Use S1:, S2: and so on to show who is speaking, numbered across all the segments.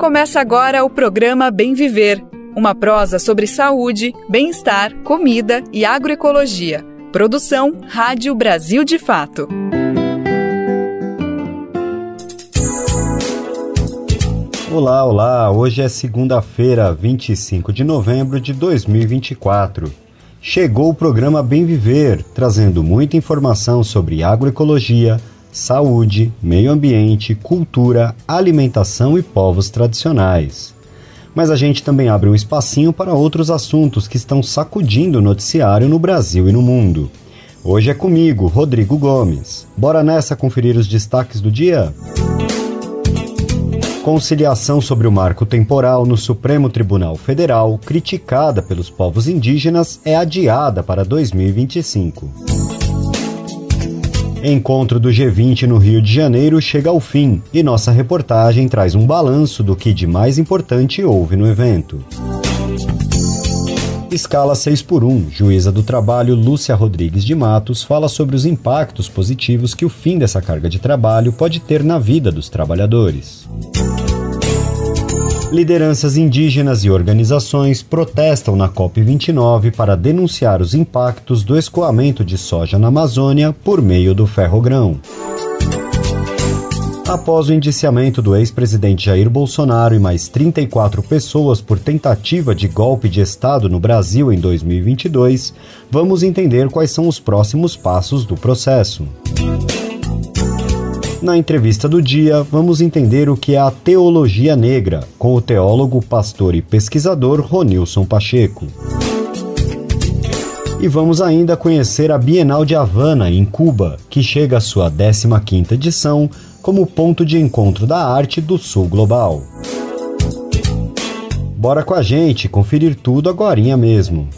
S1: Começa agora o programa Bem Viver, uma prosa sobre saúde, bem-estar, comida e agroecologia. Produção Rádio Brasil de Fato.
S2: Olá, olá! Hoje é segunda-feira, 25 de novembro de 2024. Chegou o programa Bem Viver, trazendo muita informação sobre agroecologia, saúde, meio ambiente, cultura, alimentação e povos tradicionais. Mas a gente também abre um espacinho para outros assuntos que estão sacudindo o noticiário no Brasil e no mundo. Hoje é comigo, Rodrigo Gomes. Bora nessa conferir os destaques do dia? Conciliação sobre o marco temporal no Supremo Tribunal Federal, criticada pelos povos indígenas, é adiada para 2025. Encontro do G20 no Rio de Janeiro chega ao fim e nossa reportagem traz um balanço do que de mais importante houve no evento. Escala 6x1, juíza do trabalho Lúcia Rodrigues de Matos fala sobre os impactos positivos que o fim dessa carga de trabalho pode ter na vida dos trabalhadores. Lideranças indígenas e organizações protestam na COP29 para denunciar os impactos do escoamento de soja na Amazônia por meio do ferrogrão. Após o indiciamento do ex-presidente Jair Bolsonaro e mais 34 pessoas por tentativa de golpe de Estado no Brasil em 2022, vamos entender quais são os próximos passos do processo. Na entrevista do dia, vamos entender o que é a teologia negra, com o teólogo, pastor e pesquisador Ronilson Pacheco. E vamos ainda conhecer a Bienal de Havana, em Cuba, que chega à sua 15ª edição como ponto de encontro da arte do Sul Global. Bora com a gente conferir tudo agorinha mesmo.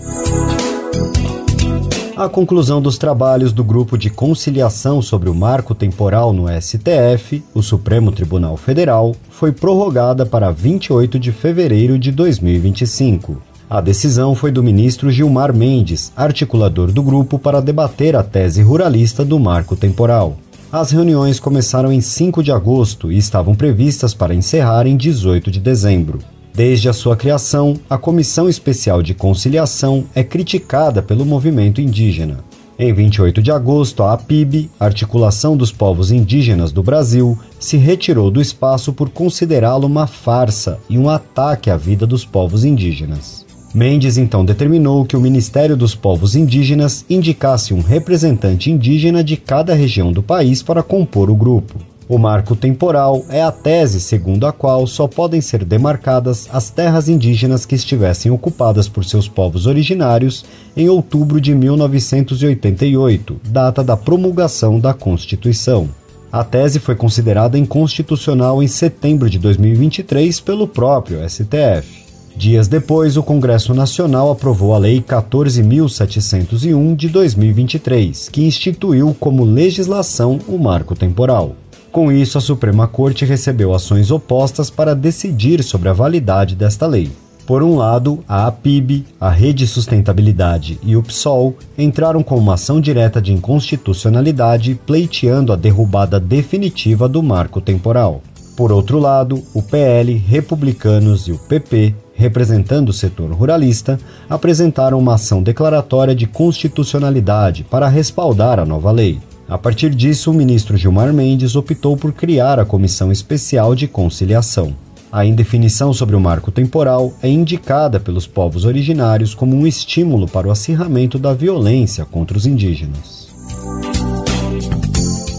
S2: A conclusão dos trabalhos do Grupo de Conciliação sobre o Marco Temporal no STF, o Supremo Tribunal Federal, foi prorrogada para 28 de fevereiro de 2025. A decisão foi do ministro Gilmar Mendes, articulador do grupo, para debater a tese ruralista do Marco Temporal. As reuniões começaram em 5 de agosto e estavam previstas para encerrar em 18 de dezembro. Desde a sua criação, a Comissão Especial de Conciliação é criticada pelo movimento indígena. Em 28 de agosto, a APIB, Articulação dos Povos Indígenas do Brasil, se retirou do espaço por considerá-lo uma farsa e um ataque à vida dos povos indígenas. Mendes então determinou que o Ministério dos Povos Indígenas indicasse um representante indígena de cada região do país para compor o grupo. O marco temporal é a tese segundo a qual só podem ser demarcadas as terras indígenas que estivessem ocupadas por seus povos originários em outubro de 1988, data da promulgação da Constituição. A tese foi considerada inconstitucional em setembro de 2023 pelo próprio STF. Dias depois, o Congresso Nacional aprovou a Lei 14.701 de 2023, que instituiu como legislação o marco temporal. Com isso, a Suprema Corte recebeu ações opostas para decidir sobre a validade desta lei. Por um lado, a APIB, a Rede Sustentabilidade e o PSOL entraram com uma ação direta de inconstitucionalidade, pleiteando a derrubada definitiva do marco temporal. Por outro lado, o PL, Republicanos e o PP, representando o setor ruralista, apresentaram uma ação declaratória de constitucionalidade para respaldar a nova lei. A partir disso, o ministro Gilmar Mendes optou por criar a Comissão Especial de Conciliação. A indefinição sobre o marco temporal é indicada pelos povos originários como um estímulo para o acirramento da violência contra os indígenas.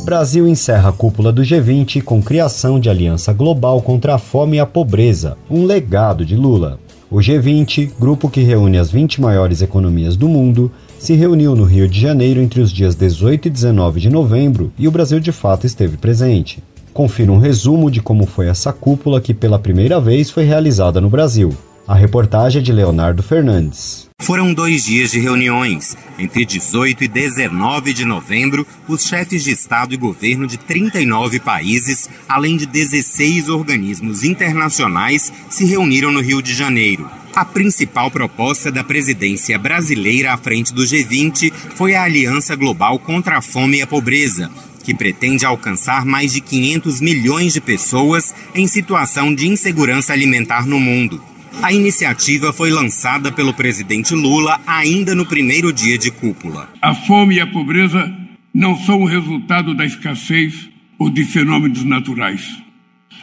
S2: Brasil encerra a cúpula do G20 com criação de aliança global contra a fome e a pobreza, um legado de Lula. O G20, grupo que reúne as 20 maiores economias do mundo, se reuniu no Rio de Janeiro entre os dias 18 e 19 de novembro e o Brasil de fato esteve presente. Confira um resumo de como foi essa cúpula que pela primeira vez foi realizada no Brasil. A reportagem é de Leonardo Fernandes.
S3: Foram 2 dias de reuniões. Entre 18 e 19 de novembro, os chefes de Estado e governo de 39 países, além de 16 organismos internacionais, se reuniram no Rio de Janeiro. A principal proposta da presidência brasileira à frente do G20 foi a Aliança Global contra a Fome e a Pobreza, que pretende alcançar mais de 500 milhões de pessoas em situação de insegurança alimentar no mundo. A iniciativa foi lançada pelo presidente Lula ainda no primeiro dia de cúpula.
S4: A fome e a pobreza não são o resultado da escassez ou de fenômenos naturais.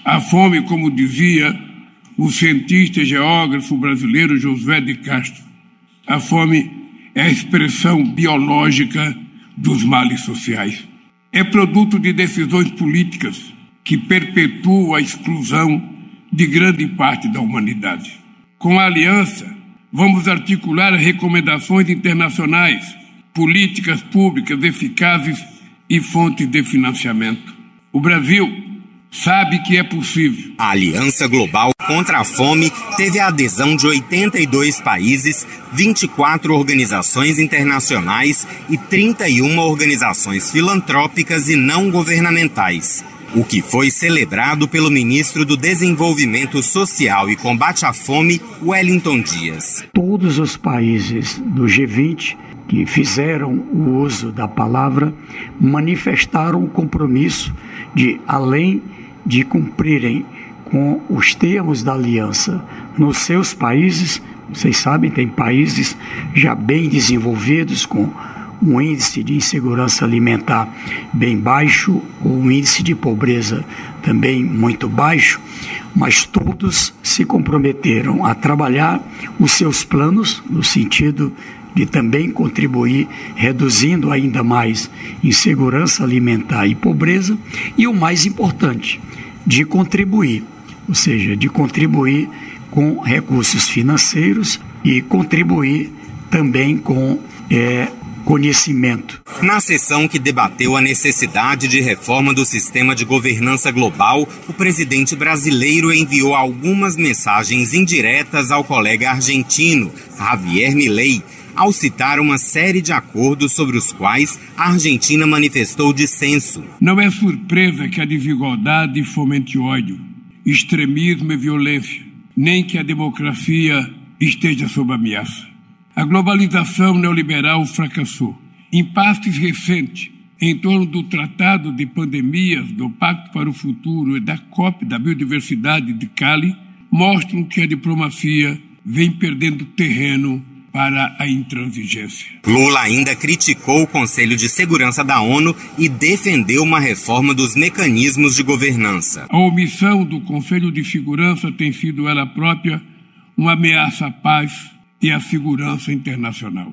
S4: A fome, como dizia o cientista e geógrafo brasileiro Josué de Castro, a fome é a expressão biológica dos males sociais. É produto de decisões políticas que perpetuam a exclusão de grande parte da humanidade. Com a aliança, vamos articular recomendações internacionais, políticas públicas eficazes e fontes de financiamento. O Brasil sabe que é possível.
S3: A Aliança Global contra a Fome teve a adesão de 82 países, 24 organizações internacionais e 31 organizações filantrópicas e não governamentais, o que foi celebrado pelo ministro do Desenvolvimento Social e Combate à Fome, Wellington Dias.
S5: Todos os países do G20 que fizeram o uso da palavra manifestaram o compromisso de, além de cumprirem com os termos da aliança nos seus países, vocês sabem, tem países já bem desenvolvidos com um índice de insegurança alimentar bem baixo, ou um índice de pobreza também muito baixo, mas todos se comprometeram a trabalhar os seus planos no sentido de também contribuir reduzindo ainda mais insegurança alimentar e pobreza, e o mais importante, de contribuir, ou seja, de contribuir com recursos financeiros e contribuir também com conhecimento.
S3: Na sessão que debateu a necessidade de reforma do sistema de governança global, o presidente brasileiro enviou algumas mensagens indiretas ao colega argentino, Javier Milei, ao citar uma série de acordos sobre os quais a Argentina manifestou dissenso.
S4: Não é surpresa que a desigualdade fomente ódio, extremismo e violência, nem que a democracia esteja sob ameaça. A globalização neoliberal fracassou. Impasses recentes em torno do Tratado de Pandemias, do Pacto para o Futuro e da COP da Biodiversidade de Cali mostram que a diplomacia vem perdendo terreno para a intransigência.
S3: Lula ainda criticou o Conselho de Segurança da ONU e defendeu uma reforma dos mecanismos de governança.
S4: A omissão do Conselho de Segurança tem sido ela própria uma ameaça à paz e à segurança internacional.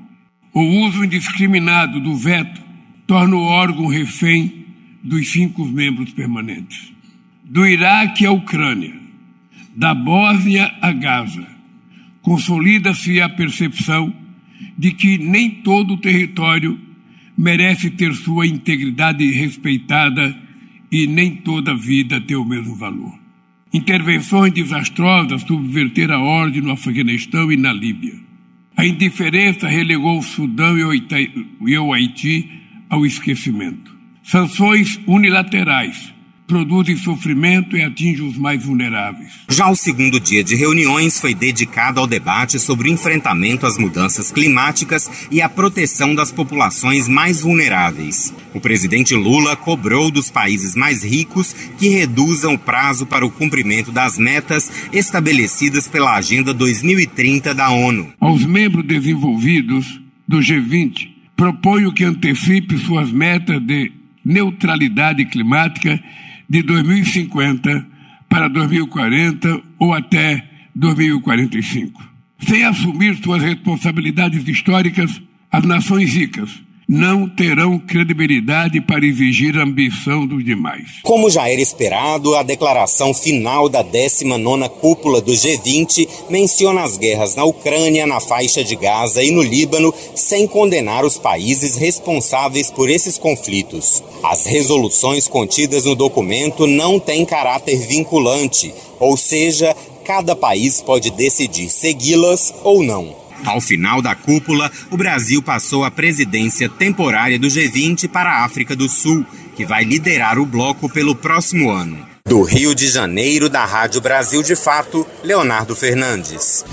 S4: O uso indiscriminado do veto torna o órgão refém dos 5 membros permanentes. Do Iraque à Ucrânia, da Bósnia a Gaza, consolida-se a percepção de que nem todo o território merece ter sua integridade respeitada e nem toda vida tem o mesmo valor. Intervenções desastrosas subverteram a ordem no Afeganistão e na Líbia. A indiferença relegou o Sudão e o Haiti ao esquecimento. Sanções unilaterais produzem sofrimento e atingem os mais vulneráveis.
S3: Já o segundo dia de reuniões foi dedicado ao debate sobre o enfrentamento às mudanças climáticas e a proteção das populações mais vulneráveis. O presidente Lula cobrou dos países mais ricos que reduzam o prazo para o cumprimento das metas estabelecidas pela Agenda 2030 da ONU.
S4: Aos membros desenvolvidos do G20, proponho que antecipe suas metas de neutralidade climática de 2050 para 2040 ou até 2045. Sem assumir suas responsabilidades históricas, as nações ricas não terão credibilidade para exigir a ambição dos demais.
S3: Como já era esperado, a declaração final da 19ª cúpula do G20 menciona as guerras na Ucrânia, na faixa de Gaza e no Líbano, sem condenar os países responsáveis por esses conflitos. As resoluções contidas no documento não têm caráter vinculante, ou seja, cada país pode decidir segui-las ou não. Ao final da cúpula, o Brasil passou a presidência temporária do G20 para a África do Sul, que vai liderar o bloco pelo próximo ano. Do Rio de Janeiro, da Rádio Brasil de Fato, Leonardo Fernandes.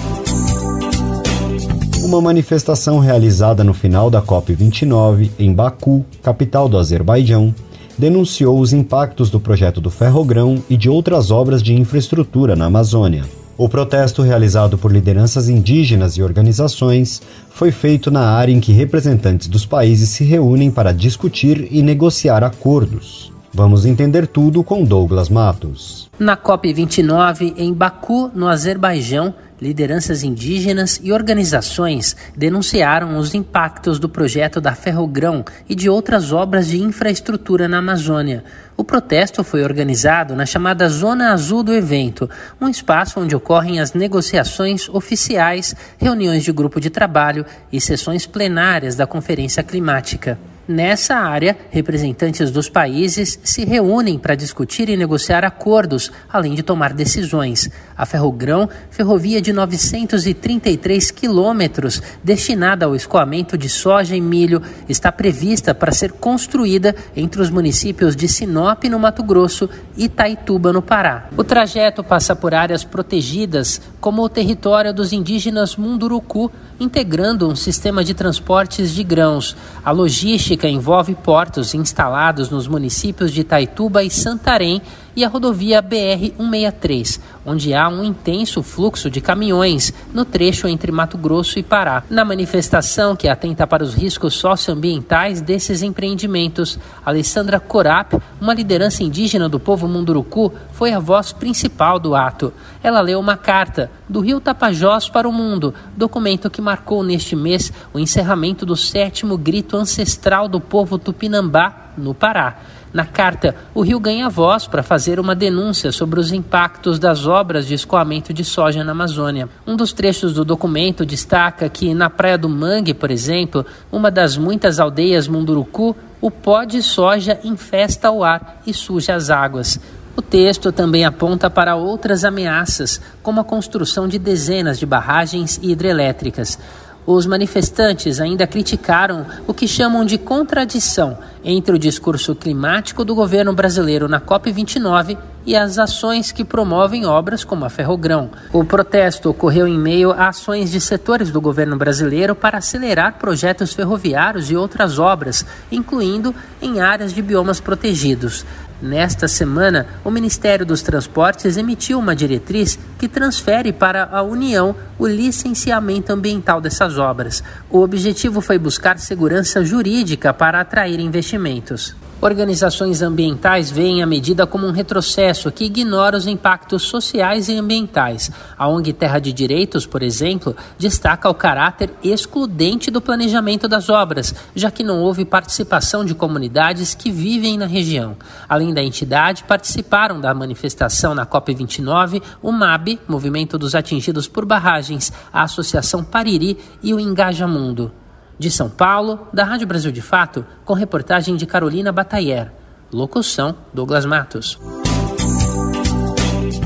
S2: Uma manifestação realizada no final da COP29 em Baku, capital do Azerbaijão, denunciou os impactos do projeto do Ferrogrão e de outras obras de infraestrutura na Amazônia. O protesto, realizado por lideranças indígenas e organizações, foi feito na área em que representantes dos países se reúnem para discutir e negociar acordos. Vamos entender tudo com Douglas Matos.
S6: Na COP29, em Baku, no Azerbaijão, lideranças indígenas e organizações denunciaram os impactos do projeto da Ferrogrão e de outras obras de infraestrutura na Amazônia. O protesto foi organizado na chamada Zona Azul do evento, um espaço onde ocorrem as negociações oficiais, reuniões de grupo de trabalho e sessões plenárias da Conferência Climática. Nessa área, representantes dos países se reúnem para discutir e negociar acordos, além de tomar decisões. A Ferrogrão, ferrovia de 933 quilômetros, destinada ao escoamento de soja e milho, está prevista para ser construída entre os municípios de Sinop, no Mato Grosso, e Itaituba, no Pará. O trajeto passa por áreas protegidas, como o território dos indígenas Munduruku, integrando um sistema de transportes de grãos. A logística envolve portos instalados nos municípios de Itaituba e Santarém e a rodovia BR-163, onde há um intenso fluxo de caminhões no trecho entre Mato Grosso e Pará. Na manifestação, que atenta para os riscos socioambientais desses empreendimentos, Alessandra Corap, uma liderança indígena do povo Munduruku, foi a voz principal do ato. Ela leu uma carta do Rio Tapajós para o Mundo, documento que marcou neste mês o encerramento do 7º grito ancestral do povo Tupinambá, no Pará. Na carta, o rio ganha voz para fazer uma denúncia sobre os impactos das obras de escoamento de soja na Amazônia. Um dos trechos do documento destaca que, na Praia do Mangue, por exemplo, uma das muitas aldeias Munduruku, o pó de soja infesta o ar e suja as águas. O texto também aponta para outras ameaças, como a construção de dezenas de barragens hidrelétricas. Os manifestantes ainda criticaram o que chamam de contradição entre o discurso climático do governo brasileiro na COP29 e as ações que promovem obras como a Ferrogrão. O protesto ocorreu em meio a ações de setores do governo brasileiro para acelerar projetos ferroviários e outras obras, incluindo em áreas de biomas protegidos. Nesta semana, o Ministério dos Transportes emitiu uma diretriz que transfere para a União o licenciamento ambiental dessas obras. O objetivo foi buscar segurança jurídica para atrair investimentos. Organizações ambientais veem a medida como um retrocesso que ignora os impactos sociais e ambientais. A ONG Terra de Direitos, por exemplo, destaca o caráter excludente do planejamento das obras, já que não houve participação de comunidades que vivem na região. Além da entidade, participaram da manifestação na COP29 o MAB, Movimento dos Atingidos por Barragens, a Associação Pariri e o Engaja Mundo. De São Paulo, da Rádio Brasil de Fato, com reportagem de Carolina Batayer. Locução, Douglas Matos.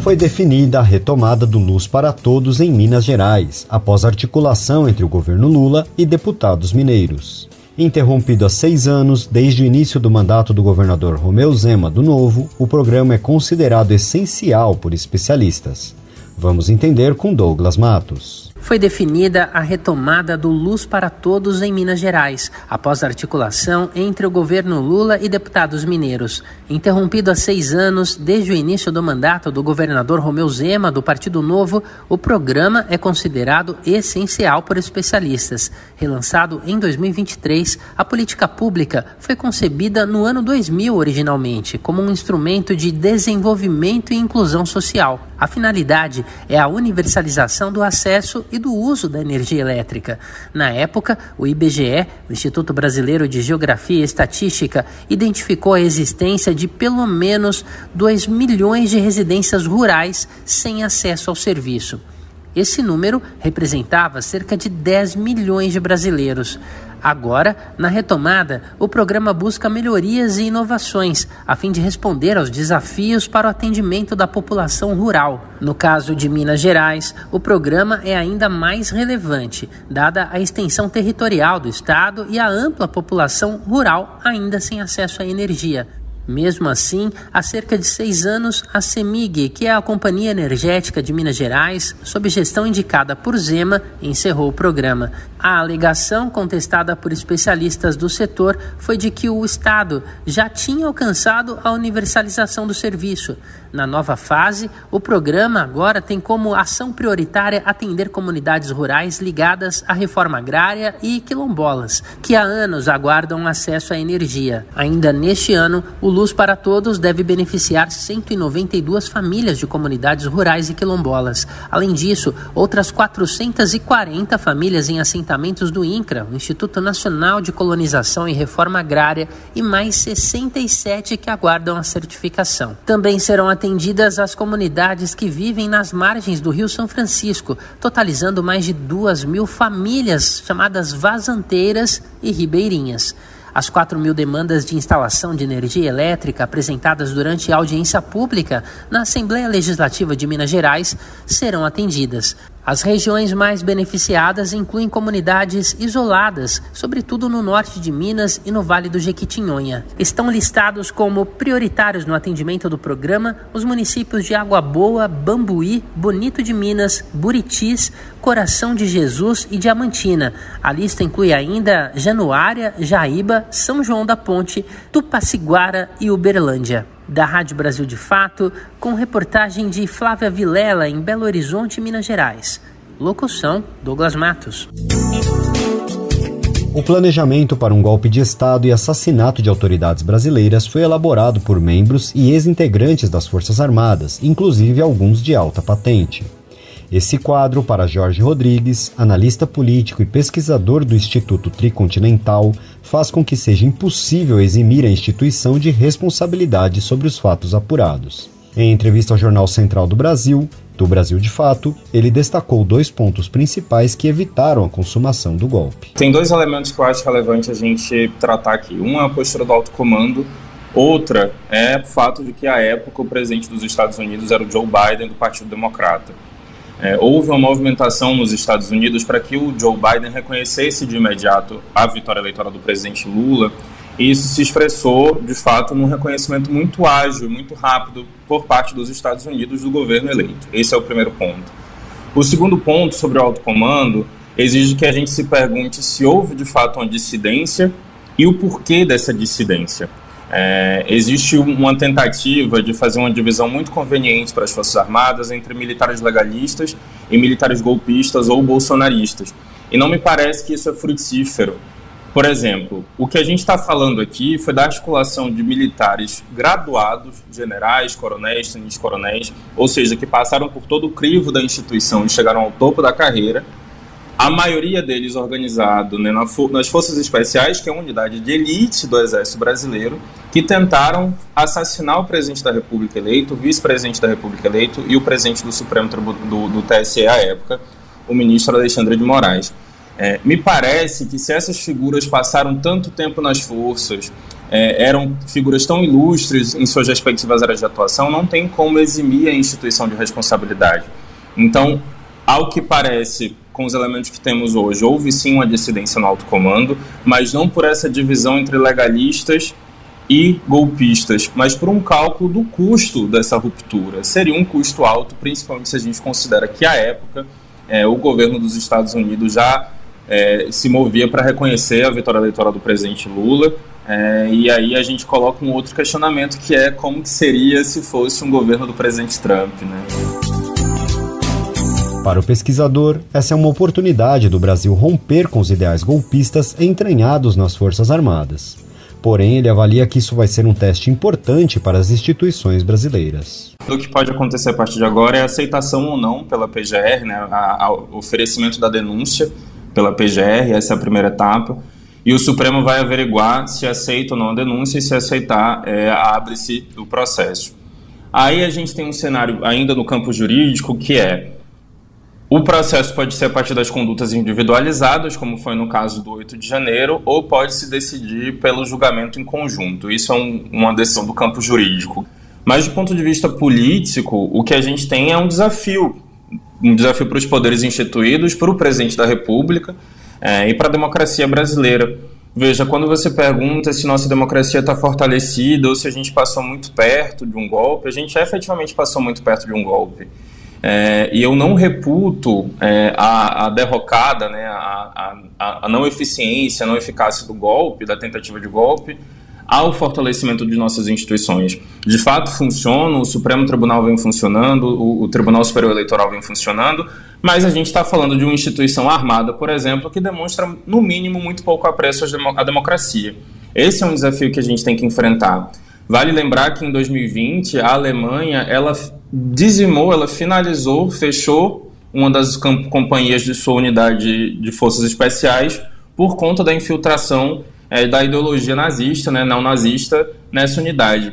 S2: Foi definida a retomada do Luz para Todos em Minas Gerais, após articulação entre o governo Lula e deputados mineiros. Interrompido há 6 anos, desde o início do mandato do governador Romeu Zema do Novo, o programa é considerado essencial por especialistas. Vamos entender com Douglas Matos.
S6: Foi definida a retomada do Luz para Todos em Minas Gerais, após a articulação entre o governo Lula e deputados mineiros. Interrompido há 6 anos, desde o início do mandato do governador Romeu Zema, do Partido Novo, o programa é considerado essencial por especialistas. Relançado em 2023, a política pública foi concebida no ano 2000 originalmente, como um instrumento de desenvolvimento e inclusão social. A finalidade é a universalização do acesso e do uso da energia elétrica. Na época, o IBGE, o Instituto Brasileiro de Geografia e Estatística, identificou a existência de pelo menos 2 milhões de residências rurais sem acesso ao serviço. Esse número representava cerca de 10 milhões de brasileiros. Agora, na retomada, o programa busca melhorias e inovações, a fim de responder aos desafios para o atendimento da população rural. No caso de Minas Gerais, o programa é ainda mais relevante, dada a extensão territorial do estado e a ampla população rural ainda sem acesso à energia. Mesmo assim, há cerca de 6 anos, a CEMIG, que é a Companhia Energética de Minas Gerais, sob gestão indicada por Zema, encerrou o programa. A alegação, contestada por especialistas do setor, foi de que o Estado já tinha alcançado a universalização do serviço. Na nova fase, o programa agora tem como ação prioritária atender comunidades rurais ligadas à reforma agrária e quilombolas, que há anos aguardam acesso à energia. Ainda neste ano, o Luz para Todos deve beneficiar 192 famílias de comunidades rurais e quilombolas. Além disso, outras 440 famílias em assentamentos do INCRA, o Instituto Nacional de Colonização e Reforma Agrária, e mais 67 que aguardam a certificação. Também serão atendidas as comunidades que vivem nas margens do Rio São Francisco, totalizando mais de 2.000 famílias chamadas vazanteiras e ribeirinhas. As 4.000 demandas de instalação de energia elétrica apresentadas durante a audiência pública na Assembleia Legislativa de Minas Gerais serão atendidas. As regiões mais beneficiadas incluem comunidades isoladas, sobretudo no norte de Minas e no Vale do Jequitinhonha. Estão listados como prioritários no atendimento do programa os municípios de Água Boa, Bambuí, Bonito de Minas, Buritis, Coração de Jesus e Diamantina. A lista inclui ainda Januária, Jaíba, São João da Ponte, Tupaciguara e Uberlândia. Da Rádio Brasil de Fato, com reportagem de Flávia Vilela, em Belo Horizonte, Minas Gerais. Locução, Douglas Matos.
S2: O planejamento para um golpe de Estado e assassinato de autoridades brasileiras foi elaborado por membros e ex-integrantes das Forças Armadas, inclusive alguns de alta patente. Esse quadro, para Jorge Rodrigues, analista político e pesquisador do Instituto Tricontinental, faz com que seja impossível eximir a instituição de responsabilidade sobre os fatos apurados. Em entrevista ao Jornal Central do Brasil de Fato, ele destacou 2 pontos principais que evitaram a consumação do golpe.
S7: Tem 2 elementos que eu acho relevante a gente tratar aqui. Um é a postura do alto comando, outra é o fato de que, à época, o presidente dos Estados Unidos era o Joe Biden, do Partido Democrata. Houve uma movimentação nos Estados Unidos para que o Joe Biden reconhecesse de imediato a vitória eleitoral do presidente Lula, e isso se expressou, de fato, num reconhecimento muito ágil, muito rápido por parte dos Estados Unidos do governo eleito. Esse é o primeiro ponto. O segundo ponto, sobre o alto comando, exige que a gente se pergunte se houve, de fato, uma dissidência e o porquê dessa dissidência. Existe uma tentativa de fazer uma divisão muito conveniente para as Forças Armadas entre militares legalistas e militares golpistas ou bolsonaristas. E não me parece que isso é frutífero. Por exemplo, o que a gente está falando aqui foi da articulação de militares graduados, generais, coronéis, tenentes-coronéis, ou seja, que passaram por todo o crivo da instituição e chegaram ao topo da carreira, a maioria deles organizado, né, nas Forças Especiais, que é uma unidade de elite do Exército Brasileiro, que tentaram assassinar o presidente da República eleito, o vice-presidente da República eleito e o presidente do Supremo do TSE à época, o ministro Alexandre de Moraes. Me parece que se essas figuras passaram tanto tempo nas forças, eram figuras tão ilustres em suas respectivas áreas de atuação, não tem como eximir a instituição de responsabilidade. Então, ao que parece, com os elementos que temos hoje, houve sim uma dissidência no alto comando, mas não por essa divisão entre legalistas e golpistas, mas por um cálculo do custo dessa ruptura. Seria um custo alto, principalmente se a gente considera que, à época, o governo dos Estados Unidos já se movia para reconhecer a vitória eleitoral do presidente Lula, e aí a gente coloca um outro questionamento, que é como que seria se fosse um governo do presidente Trump, né?
S2: Para o pesquisador, essa é uma oportunidade do Brasil romper com os ideais golpistas entranhados nas Forças Armadas. Porém, ele avalia que isso vai ser um teste importante para as instituições brasileiras.
S7: O que pode acontecer a partir de agora é a aceitação ou não pela PGR, né, o oferecimento da denúncia pela PGR, essa é a primeira etapa, e o Supremo vai averiguar se aceita ou não a denúncia, e se aceitar, abre-se o processo. Aí a gente tem um cenário ainda no campo jurídico, que o processo pode ser a partir das condutas individualizadas, como foi no caso do 8 de janeiro, ou pode se decidir pelo julgamento em conjunto. Isso é uma decisão do campo jurídico. Mas, do ponto de vista político, o que a gente tem é um desafio para os poderes instituídos, para o presidente da República e para a democracia brasileira. Veja, quando você pergunta se nossa democracia está fortalecida ou se a gente passou muito perto de um golpe, a gente efetivamente passou muito perto de um golpe. E eu não reputo a derrocada, né, a não eficiência, a não eficácia do golpe, da tentativa de golpe, ao fortalecimento de nossas instituições. De fato funciona, o Supremo Tribunal vem funcionando, o Tribunal Superior Eleitoral vem funcionando, mas a gente está falando de uma instituição armada, por exemplo, que demonstra, no mínimo, muito pouco apreço à democracia. Esse é um desafio que a gente tem que enfrentar. Vale lembrar que em 2020 a Alemanha, ela dizimou, ela finalizou, fechou uma das companhias de sua unidade de forças especiais por conta da infiltração da ideologia nazista, né, neonazista, nessa unidade.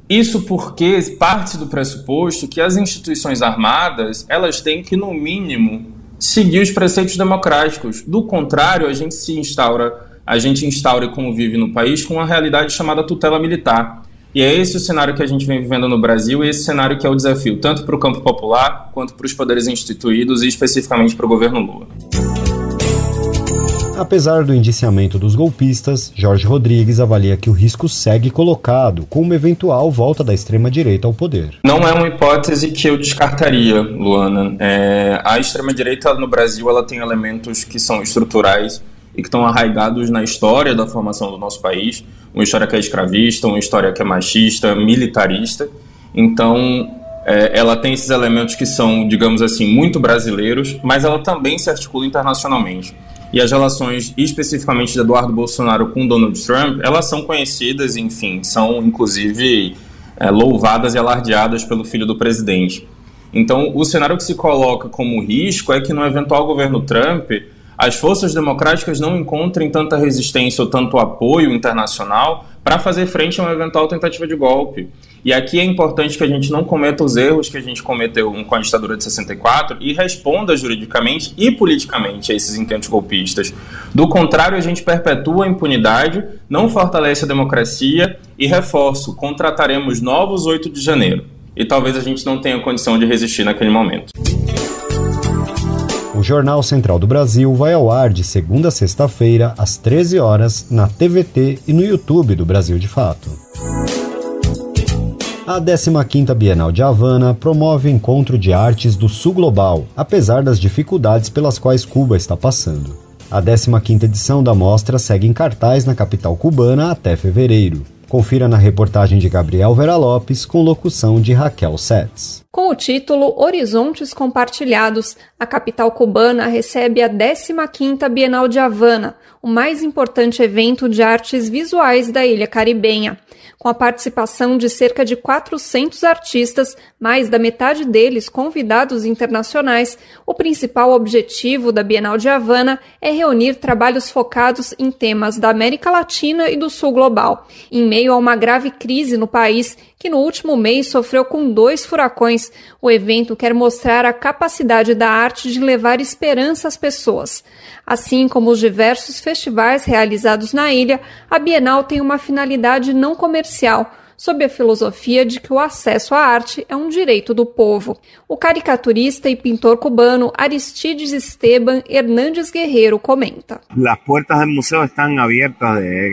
S7: Isso porque parte do pressuposto que as instituições armadas, elas têm que, no mínimo, seguir os preceitos democráticos. Do contrário, a gente instaura e convive no país com uma realidade chamada tutela militar. E é esse o cenário que a gente vem vivendo no Brasil, e esse cenário que é o desafio, tanto para o campo popular, quanto para os poderes instituídos e especificamente para o governo Lula.
S2: Apesar do indiciamento dos golpistas, Jorge Rodrigues avalia que o risco segue colocado com uma eventual volta da extrema-direita ao poder.
S7: Não é uma hipótese que eu descartaria, Luana. A extrema-direita no Brasil, ela tem elementos que são estruturais e que estão arraigados na história da formação do nosso país, uma história que é escravista, uma história que é machista, militarista. Então, ela tem esses elementos que são, digamos assim, muito brasileiros, mas ela também se articula internacionalmente. E as relações, especificamente de Eduardo Bolsonaro com Donald Trump, elas são conhecidas, enfim, são inclusive louvadas e alardeadas pelo filho do presidente. Então, o cenário que se coloca como risco é que no eventual governo Trump, as forças democráticas não encontrem tanta resistência ou tanto apoio internacional para fazer frente a uma eventual tentativa de golpe. E aqui é importante que a gente não cometa os erros que a gente cometeu com a ditadura de 64 e responda juridicamente e politicamente a esses intentos golpistas. Do contrário, a gente perpetua a impunidade, não fortalece a democracia e, reforço, contrataremos novos 8 de janeiro. E talvez a gente não tenha condição de resistir naquele momento.
S2: O Jornal Central do Brasil vai ao ar de segunda a sexta-feira, às 13 horas, na TVT e no YouTube do Brasil de Fato. A 15ª Bienal de Havana promove o encontro de artes do Sul Global, apesar das dificuldades pelas quais Cuba está passando. A 15ª edição da mostra segue em cartaz na capital cubana até fevereiro. Confira na reportagem de Gabriel Vera Lopes, com locução de Raquel Setz.
S8: Com o título Horizontes Compartilhados, a capital cubana recebe a 15ª Bienal de Havana, o mais importante evento de artes visuais da ilha caribenha. Com a participação de cerca de 400 artistas, mais da metade deles convidados internacionais, o principal objetivo da Bienal de Havana é reunir trabalhos focados em temas da América Latina e do Sul Global, em meio a uma grave crise no país que no último mês sofreu com 2 furacões. O evento quer mostrar a capacidade da arte de levar esperança às pessoas. Assim como os diversos festivais realizados na ilha, a Bienal tem uma finalidade não comercial, sob a filosofia de que o acesso à arte é um direito do povo. O caricaturista e pintor cubano Aristides Esteban Hernández Guerreiro comenta.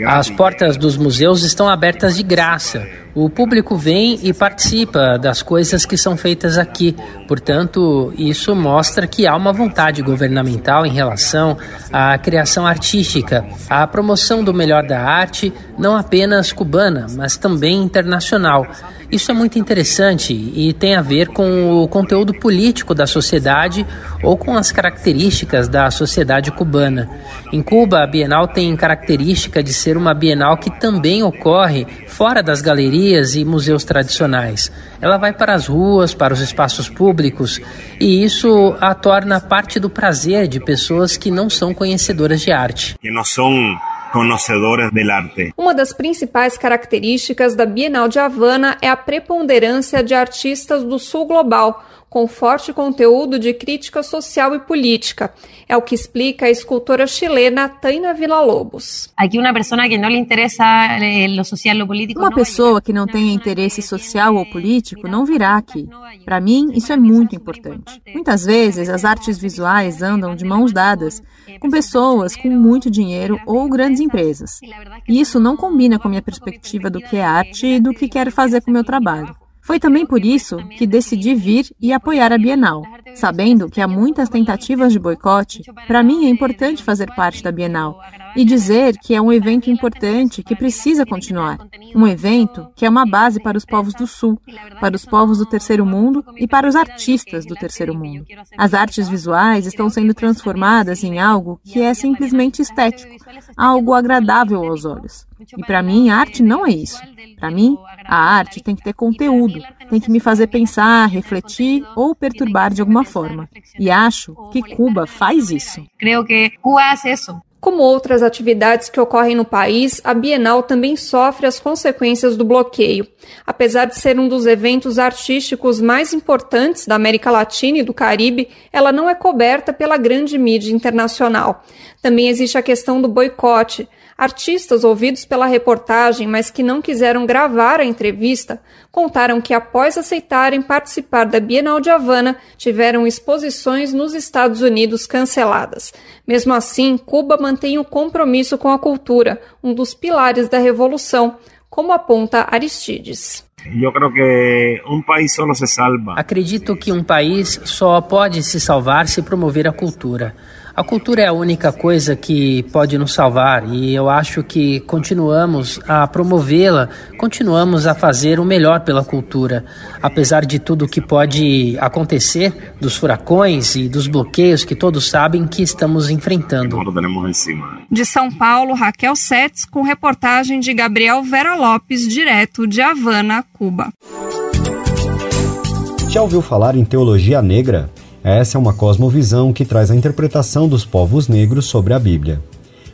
S6: As portas dos museus estão abertas de graça. O público vem e participa das coisas que são feitas aqui. Portanto, isso mostra que há uma vontade governamental em relação à criação artística, à promoção do melhor da arte, não apenas cubana, mas também internacional. Isso é muito interessante e tem a ver com o conteúdo político da sociedade ou com as características da sociedade cubana. Em Cuba, a Bienal tem característica de ser uma Bienal que também ocorre fora das galerias e museus tradicionais. Ela vai para as ruas, para os espaços públicos, e isso a torna parte do prazer de pessoas que não são conhecedoras de arte.
S8: Que não são conhecedores do arte. Uma das principais características da Bienal de Havana é a preponderância de artistas do Sul Global, com forte conteúdo de crítica social e política. É o que explica a escultora chilena Taina Villa-Lobos.
S9: Uma pessoa que não tenha interesse social ou político não virá aqui. Para mim, isso é muito importante. Muitas vezes, as artes visuais andam de mãos dadas com pessoas com muito dinheiro ou grandes empresas. E isso não combina com a minha perspectiva do que é arte e do que quero fazer com o meu trabalho. Foi também por isso que decidi vir e apoiar a Bienal. Sabendo que há muitas tentativas de boicote, para mim é importante fazer parte da Bienal e dizer que é um evento importante que precisa continuar. Um evento que é uma base para os povos do Sul, para os povos do Terceiro Mundo e para os artistas do Terceiro Mundo. As artes visuais estão sendo transformadas em algo que é simplesmente estético, algo agradável aos olhos. E para mim, a arte não é isso. Para mim, a arte tem que ter conteúdo, tem que me fazer pensar, refletir ou perturbar de alguma forma. E acho que Cuba faz isso.
S8: Creo que Cuba hace eso. Como outras atividades que ocorrem no país, a Bienal também sofre as consequências do bloqueio. Apesar de ser um dos eventos artísticos mais importantes da América Latina e do Caribe, ela não é coberta pela grande mídia internacional. Também existe a questão do boicote. Artistas ouvidos pela reportagem, mas que não quiseram gravar a entrevista, contaram que após aceitarem participar da Bienal de Havana, tiveram exposições nos Estados Unidos canceladas. Mesmo assim, Cuba mantém o compromisso com a cultura, um dos pilares da revolução, como aponta Aristides.
S6: Acredito que um país só pode se salvar se promover a cultura. A cultura é a única coisa que pode nos salvar e eu acho que continuamos a promovê-la, continuamos a fazer o melhor pela cultura. Apesar de tudo que pode acontecer, dos furacões e dos bloqueios que todos sabem que estamos enfrentando.
S8: De São Paulo, Raquel Setz, com reportagem de Gabriel Vera Lopes, direto de Havana, Cuba.
S2: Já ouviu falar em teologia negra? Essa é uma cosmovisão que traz a interpretação dos povos negros sobre a Bíblia.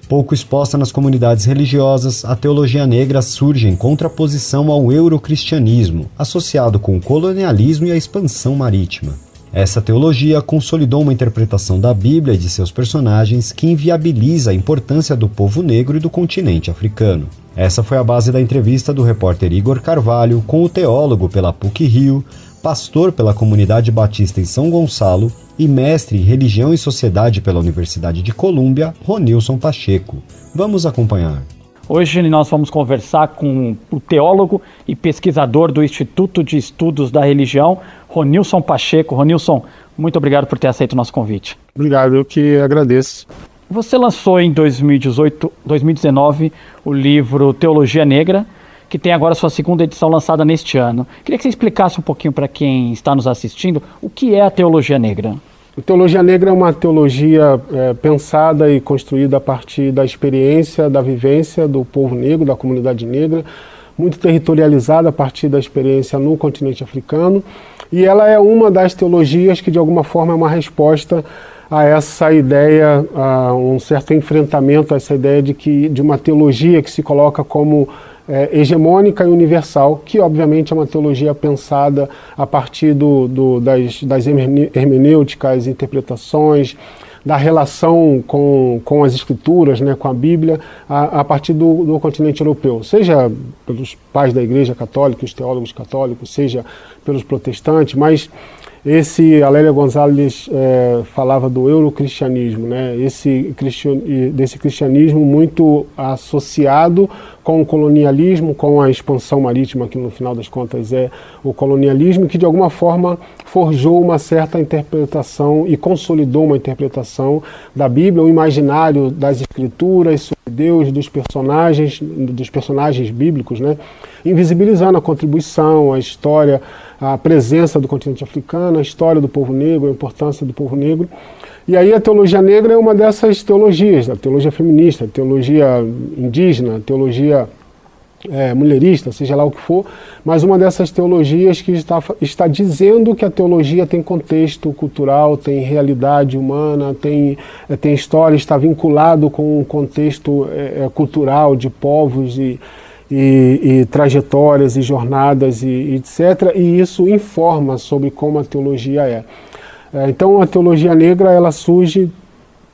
S2: Pouco exposta nas comunidades religiosas, a teologia negra surge em contraposição ao eurocristianismo, associado com o colonialismo e a expansão marítima. Essa teologia consolidou uma interpretação da Bíblia e de seus personagens que inviabiliza a importância do povo negro e do continente africano. Essa foi a base da entrevista do repórter Igor Carvalho com o teólogo pela PUC-Rio, pastor pela Comunidade Batista em São Gonçalo e mestre em Religião e Sociedade pela Universidade de Colômbia, Ronilson Pacheco. Vamos acompanhar.
S10: Hoje nós vamos conversar com o teólogo e pesquisador do Instituto de Estudos da Religião, Ronilson Pacheco. Ronilson, muito obrigado por ter aceito o nosso convite.
S11: Obrigado, eu que agradeço.
S10: Você lançou em 2019 o livro Teologia Negra, que tem agora sua segunda edição lançada neste ano. Queria que você explicasse um pouquinho para quem está nos assistindo o que é a teologia negra.
S11: A teologia negra é uma teologia pensada e construída a partir da experiência, da vivência do povo negro, da comunidade negra, muito territorializada a partir da experiência no continente africano. E ela é uma das teologias que, de alguma forma, é uma resposta a essa ideia, a um certo enfrentamento a essa ideia de uma teologia que se coloca como hegemônica e universal, que obviamente é uma teologia pensada a partir das hermenêuticas, interpretações, da relação com as escrituras, né, com a Bíblia, a partir do continente europeu, seja pelos pais da Igreja Católica, os teólogos católicos, seja pelos protestantes, mas Alélia Gonzalez falava do eurocristianismo, né? Desse cristianismo muito associado com o colonialismo, com a expansão marítima, que no final das contas é o colonialismo, que de alguma forma forjou uma certa interpretação e consolidou uma interpretação da Bíblia, o imaginário das escrituras sobre Deus, dos personagens bíblicos, né? Invisibilizando a contribuição, a história, a presença do continente africano, a história do povo negro, a importância do povo negro. E aí a teologia negra é uma dessas teologias, a teologia feminista, a teologia indígena, a teologia mulherista, seja lá o que for, mas uma dessas teologias que está dizendo que a teologia tem contexto cultural, tem realidade humana, tem história, está vinculado com um contexto cultural de povos e trajetórias e jornadas e etc. E isso informa sobre como a teologia é. Então a teologia negra ela surge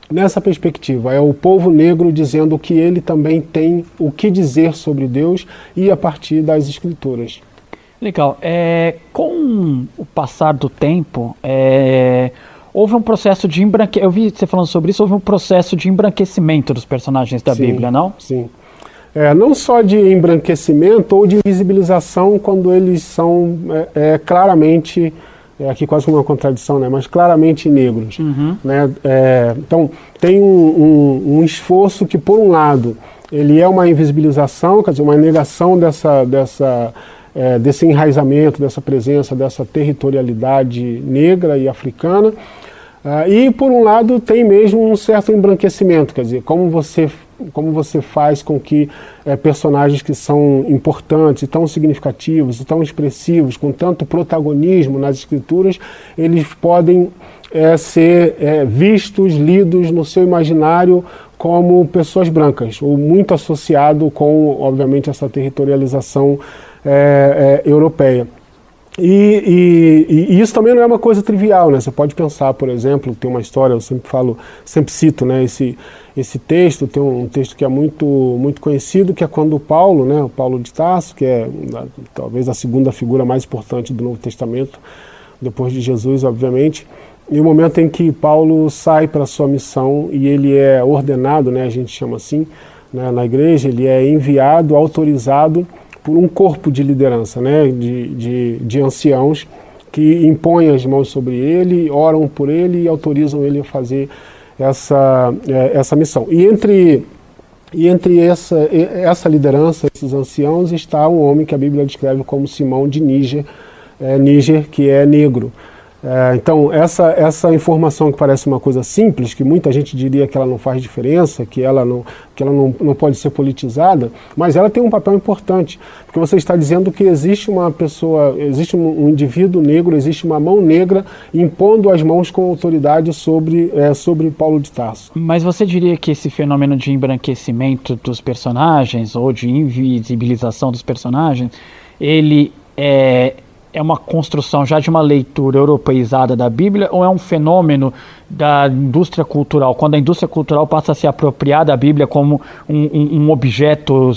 S11: nessa perspectiva, é o povo negro dizendo que ele também tem o que dizer sobre Deus e a partir das escrituras.
S10: Legal. Com o passar do tempo, houve um processo de embranquecimento, eu vi você falando sobre isso, houve um processo de embranquecimento dos personagens da Bíblia, não?
S11: Sim. Não só de embranquecimento ou de visibilização quando eles são claramente, aqui quase como uma contradição, né, mas claramente negros. Né? Então, tem um esforço que, por um lado, ele é uma invisibilização, quer dizer, uma negação desse enraizamento, dessa presença, dessa territorialidade negra e africana, e, por um lado, tem mesmo um certo embranquecimento, quer dizer, como você faz com que personagens que são importantes, e tão significativos, e tão expressivos, com tanto protagonismo nas escrituras, eles podem ser vistos, lidos no seu imaginário como pessoas brancas, ou muito associado com, obviamente, essa territorialização europeia. E isso também não é uma coisa trivial, né? Você pode pensar, por exemplo, tem uma história, eu sempre cito, né, esse texto, tem um texto que é muito conhecido, que é quando Paulo, né, o Paulo de Tarso, que é talvez a segunda figura mais importante do Novo Testamento, depois de Jesus, obviamente, e o momento em que Paulo sai para a sua missão e ele é ordenado, né, a gente chama assim, né, na igreja, ele é enviado, autorizado por um corpo de liderança, né, de anciãos que impõem as mãos sobre ele, oram por ele e autorizam ele a fazer essa missão. E entre essa liderança, esses anciãos, está um homem que a Bíblia descreve como Simão de Níger, que é negro. Então, essa informação que parece uma coisa simples, que muita gente diria que ela não faz diferença, que ela não pode ser politizada, mas ela tem um papel importante, porque você está dizendo que existe uma pessoa, existe um indivíduo negro, existe uma mão negra impondo as mãos com autoridade sobre Paulo de Tarso.
S10: Mas você diria que esse fenômeno de embranquecimento dos personagens, ou de invisibilização dos personagens, ele é uma construção já de uma leitura europeizada da Bíblia, ou é um fenômeno da indústria cultural, quando a indústria cultural passa a se apropriar da Bíblia como um objeto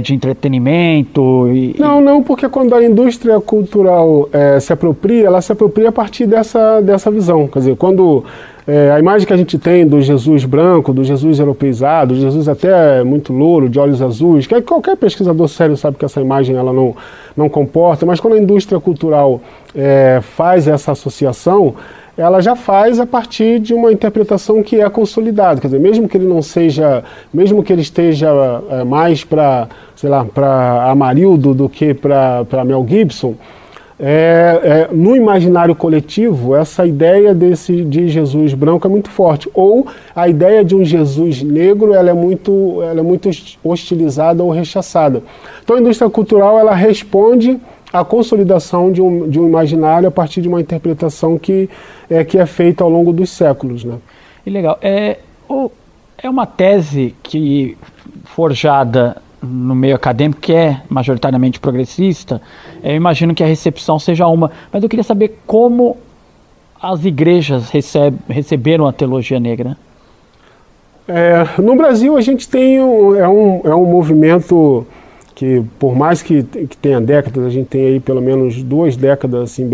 S10: de entretenimento?
S11: Não, porque quando a indústria cultural se apropria, ela se apropria a partir dessa visão. Quer dizer, quando a imagem que a gente tem do Jesus branco, do Jesus europeizado, do Jesus até muito louro, de olhos azuis, que qualquer pesquisador sério sabe que essa imagem ela não comporta, mas quando a indústria cultural faz essa associação, ela já faz a partir de uma interpretação que é consolidada. Quer dizer, mesmo que ele esteja mais para, sei lá, para Amarildo do que para Mel Gibson, no imaginário coletivo, essa ideia de Jesus branco é muito forte. Ou a ideia de um Jesus negro ela é muito hostilizada ou rechaçada. Então a indústria cultural ela responde à consolidação de um imaginário a partir de uma interpretação que é feita ao longo dos séculos. Né?
S10: E legal. É uma tese que forjada no meio acadêmico, que é majoritariamente progressista. Eu imagino que a recepção seja uma, mas eu queria saber como as igrejas receberam a teologia negra.
S11: No Brasil a gente tem um movimento que, por mais que tenha décadas, a gente tem aí pelo menos 2 décadas assim,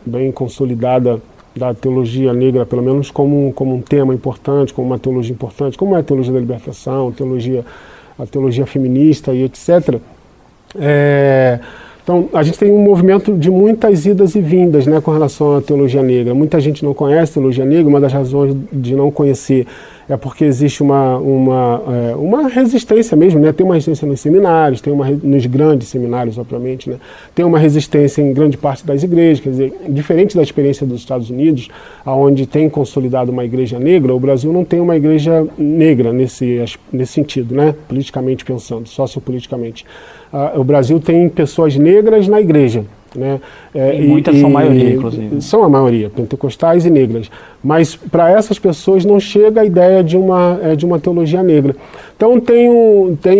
S11: bem consolidada da teologia negra, pelo menos como um tema importante, como uma teologia importante, como é a teologia da libertação, a teologia feminista e etc. Então, a gente tem um movimento de muitas idas e vindas, né, com relação à teologia negra. Muita gente não conhece a teologia negra, uma das razões de não conhecer é porque existe uma resistência mesmo, né? Tem uma resistência nos seminários, nos grandes seminários, obviamente, né? Tem uma resistência em grande parte das igrejas, quer dizer, diferente da experiência dos Estados Unidos, onde tem consolidado uma igreja negra, o Brasil não tem uma igreja negra nesse sentido, né? Politicamente pensando, sociopoliticamente. O Brasil tem pessoas negras na igreja. Né?
S10: E muitas são a maioria, inclusive.
S11: São a maioria, pentecostais e negras. Mas para essas pessoas não chega a ideia de uma teologia negra. Então tem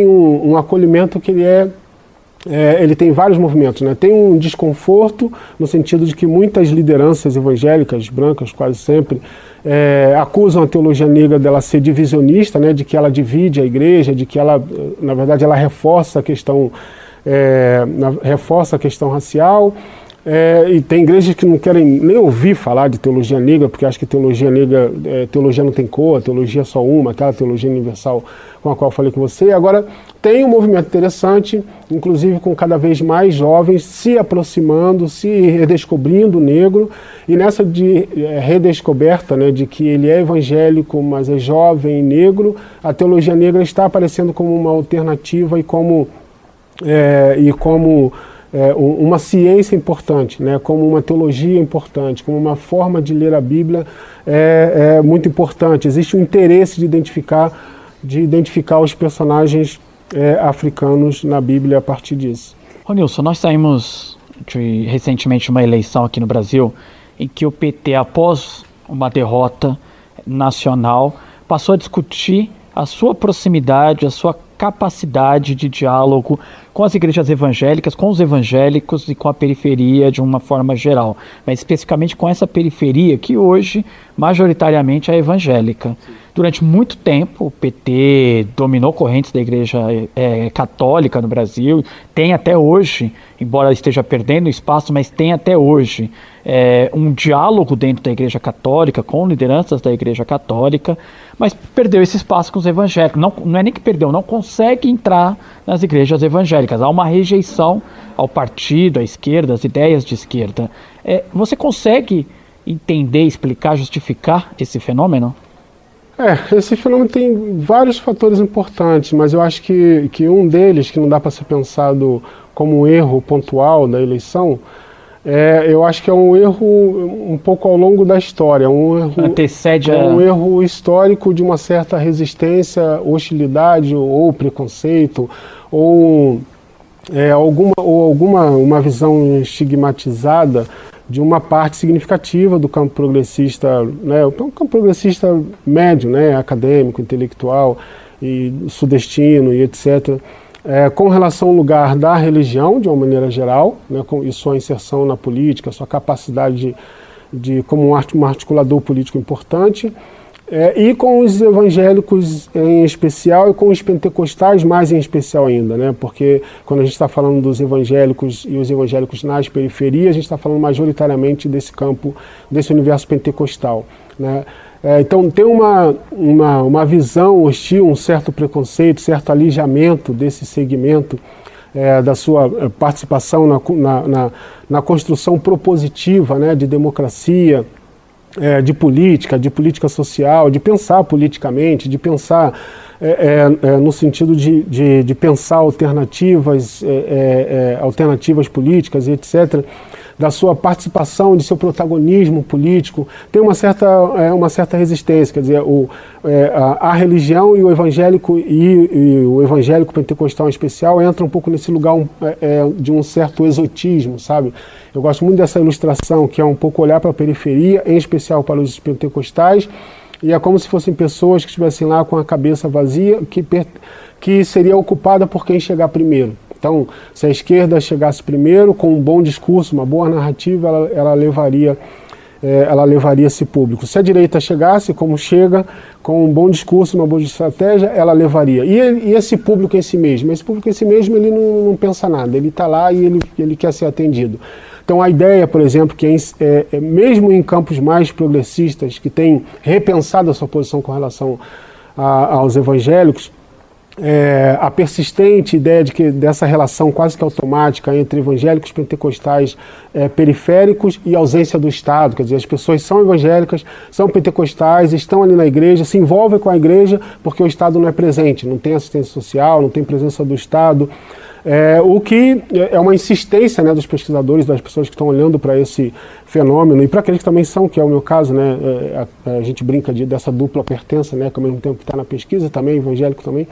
S11: um acolhimento que ele é ele tem vários movimentos, né? Tem um desconforto no sentido de que muitas lideranças evangélicas, brancas quase sempre, acusam a teologia negra dela ser divisionista, né? De que ela divide a igreja, de que ela, na verdade, ela reforça a questão racial. E tem igrejas que não querem nem ouvir falar de teologia negra, porque acham que teologia negra, teologia não tem cor, teologia é só uma, aquela teologia universal com a qual eu falei com você. Agora, tem um movimento interessante, inclusive com cada vez mais jovens se aproximando, se redescobrindo o negro, e nessa de redescoberta, né, de que ele é evangélico, mas é jovem e negro, a teologia negra está aparecendo como uma alternativa e como uma ciência importante, né, como uma teologia importante, como uma forma de ler a Bíblia muito importante. Existe um interesse de identificar os personagens africanos na Bíblia a partir disso.
S10: Nilson, nós saímos recentemente de uma eleição aqui no Brasil em que o PT, após uma derrota nacional, passou a discutir a sua proximidade, a sua capacidade de diálogo com as igrejas evangélicas, com os evangélicos e com a periferia de uma forma geral, mas especificamente com essa periferia que hoje majoritariamente é evangélica. Durante muito tempo o PT dominou correntes da igreja católica no Brasil, tem até hoje, embora esteja perdendo espaço, mas tem até hoje um diálogo dentro da igreja católica, com lideranças da igreja católica, mas perdeu esse espaço com os evangélicos. Não é nem que perdeu, não consegue entrar nas igrejas evangélicas. Há uma rejeição ao partido, à esquerda, às ideias de esquerda. Você consegue entender, explicar, justificar esse fenômeno?
S11: Esse fenômeno tem vários fatores importantes, mas eu acho que um deles, que não dá para ser pensado como um erro pontual da eleição, eu acho que é um erro um pouco ao longo da história, um erro histórico de uma certa resistência, hostilidade ou preconceito, ou uma visão estigmatizada de uma parte significativa do campo progressista, né, o campo progressista médio, né, acadêmico, intelectual e sudestino e etc., com relação ao lugar da religião, de uma maneira geral, né, e sua inserção na política, sua capacidade como um articulador político importante, e com os evangélicos em especial e com os pentecostais mais em especial ainda, né, porque quando a gente está falando dos evangélicos e os evangélicos nas periferias, a gente está falando majoritariamente desse campo, desse universo pentecostal, né. Então tem uma visão hostil, um certo preconceito, certo alijamento desse segmento da sua participação na construção propositiva, né, de democracia, de política social, de pensar politicamente, de pensar no sentido de pensar alternativas políticas e etc., da sua participação, de seu protagonismo político, tem uma certa resistência, quer dizer, a religião e o evangélico pentecostal em especial entra um pouco nesse lugar de um certo exotismo, sabe? Eu gosto muito dessa ilustração, que é um pouco olhar para a periferia, em especial para os pentecostais, e é como se fossem pessoas que estivessem lá com a cabeça vazia, que seria ocupada por quem chegar primeiro. Então, se a esquerda chegasse primeiro, com um bom discurso, uma boa narrativa, ela levaria esse público. Se a direita chegasse, como chega, com um bom discurso, uma boa estratégia, ela levaria. E esse público em si mesmo? Esse público em si mesmo, ele não pensa nada, ele está lá e ele quer ser atendido. Então, a ideia, por exemplo, que mesmo em campos mais progressistas, que têm repensado a sua posição com relação aos evangélicos, a persistente ideia dessa relação quase que automática entre evangélicos, pentecostais, periféricos e ausência do Estado, quer dizer, as pessoas são evangélicas, são pentecostais, estão ali na igreja, se envolvem com a igreja porque o Estado não é presente, não tem assistência social, não tem presença do Estado, o que é uma insistência, né, dos pesquisadores, das pessoas que estão olhando para esse fenômeno, e para aqueles que também são, que é o meu caso, né, a gente brinca dessa dupla pertença, né, que ao mesmo tempo está na pesquisa também, evangélico também,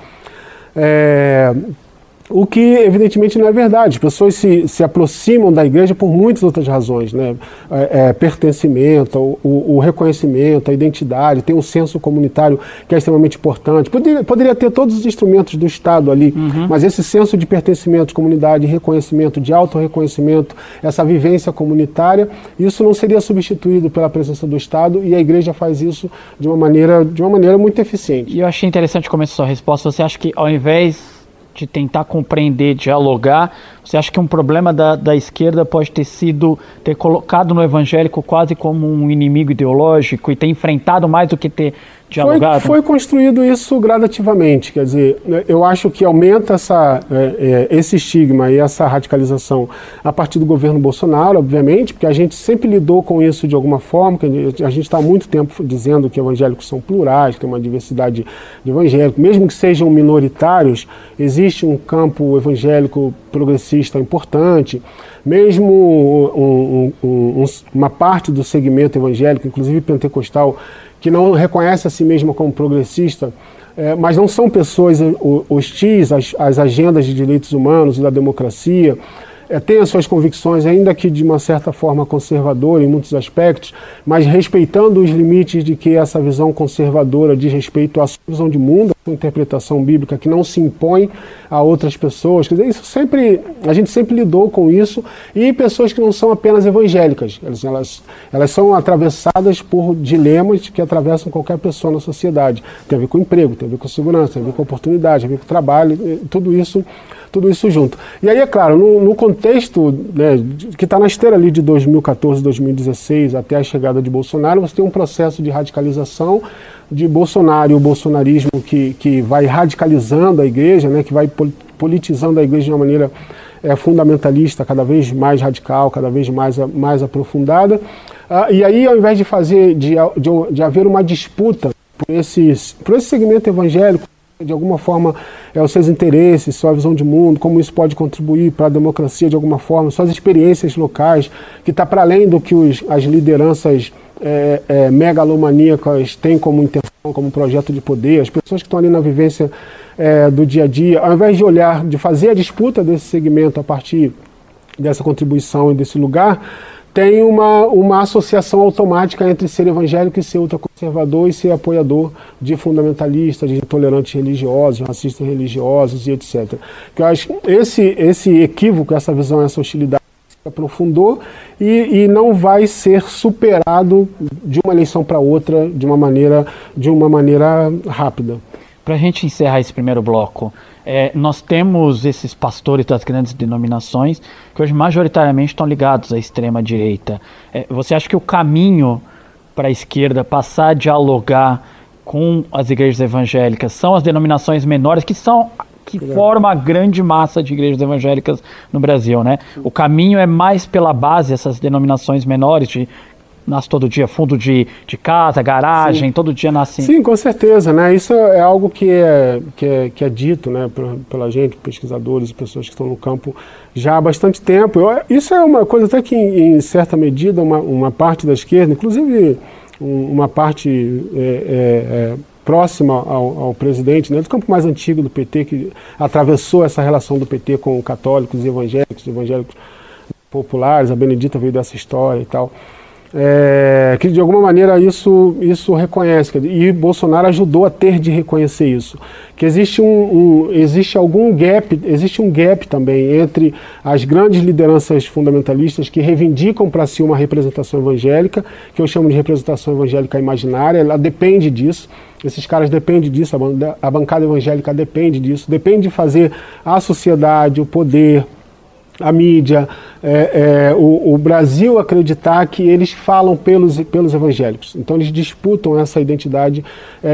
S11: o que evidentemente não é verdade. As pessoas se aproximam da igreja por muitas outras razões, né? Pertencimento, o reconhecimento, a identidade, tem um senso comunitário que é extremamente importante. Poderia ter todos os instrumentos do Estado ali, mas esse senso de pertencimento, de comunidade, reconhecimento, de autorreconhecimento, essa vivência comunitária, isso não seria substituído pela presença do Estado, e a igreja faz isso de uma maneira muito eficiente.
S10: E eu achei interessante como essa sua resposta. Você acha que ao invés de tentar compreender, dialogar, você acha que um problema da esquerda pode ter colocado no evangélico quase como um inimigo ideológico e ter enfrentado mais do que ter dialogado?
S11: Foi construído isso gradativamente, quer dizer, eu acho que aumenta esse estigma e essa radicalização a partir do governo Bolsonaro, obviamente, porque a gente sempre lidou com isso de alguma forma, que a gente está há muito tempo dizendo que evangélicos são plurais, que tem uma diversidade de evangélicos, mesmo que sejam minoritários, existe um campo evangélico progressista importante, mesmo uma parte do segmento evangélico, inclusive pentecostal, que não reconhece a si mesma como progressista, mas não são pessoas hostis às agendas de direitos humanos e da democracia, tem as suas convicções, ainda que de uma certa forma conservadora em muitos aspectos, mas respeitando os limites de que essa visão conservadora diz respeito à sua visão de mundo, à sua interpretação bíblica, que não se impõe a outras pessoas. Quer dizer, a gente sempre lidou com isso, e pessoas que não são apenas evangélicas, elas são atravessadas por dilemas que atravessam qualquer pessoa na sociedade. Tem a ver com emprego, tem a ver com segurança, tem a ver com oportunidade, tem a ver com trabalho, tudo isso junto. E aí, é claro, no contexto, né, que está na esteira ali de 2014, 2016, até a chegada de Bolsonaro, você tem um processo de radicalização de Bolsonaro e o bolsonarismo que vai radicalizando a igreja, né, que vai politizando a igreja de uma maneira fundamentalista, cada vez mais radical, cada vez mais aprofundada. E aí, ao invés de haver uma disputa por esse segmento evangélico, de alguma forma, os seus interesses, sua visão de mundo, como isso pode contribuir para a democracia de alguma forma, suas experiências locais, que está para além do que as lideranças megalomaníacas têm como intenção, como projeto de poder, as pessoas que estão ali na vivência do dia a dia, ao invés de fazer a disputa desse segmento a partir dessa contribuição e desse lugar, tem uma associação automática entre ser evangélico e ser ultraconservador e ser apoiador de fundamentalistas, de intolerantes religiosos, racistas religiosos e etc. Que eu acho que esse equívoco, essa visão, essa hostilidade se aprofundou e não vai ser superado de uma eleição para outra de uma maneira rápida.
S10: Para a gente encerrar esse primeiro bloco, nós temos esses pastores das grandes denominações que hoje majoritariamente estão ligados à extrema-direita. Você acha que o caminho para a esquerda passar a dialogar com as igrejas evangélicas são as denominações menores que formam a grande massa de igrejas evangélicas no Brasil, né? O caminho é mais pela base, essas denominações menores nasce todo dia, fundo de casa, garagem, sim, todo dia nasce...
S11: Sim, com certeza, né? Isso é algo que é dito, né, pela gente, pesquisadores e pessoas que estão no campo já há bastante tempo. Isso é uma coisa até que, em certa medida, uma parte da esquerda, inclusive uma parte próxima ao presidente, né, do campo mais antigo do PT, que atravessou essa relação do PT com católicos e evangélicos populares, a Benedita veio dessa história e tal. Que de alguma maneira isso reconhece, e Bolsonaro ajudou a ter de reconhecer isso, que existe um gap também entre as grandes lideranças fundamentalistas que reivindicam para si uma representação evangélica, que eu chamo de representação evangélica imaginária. Ela depende disso, esses caras dependem disso, a bancada evangélica depende disso, depende de fazer a sociedade, o poder, a mídia, o Brasil acreditar que eles falam pelos evangélicos. Então eles disputam essa identidade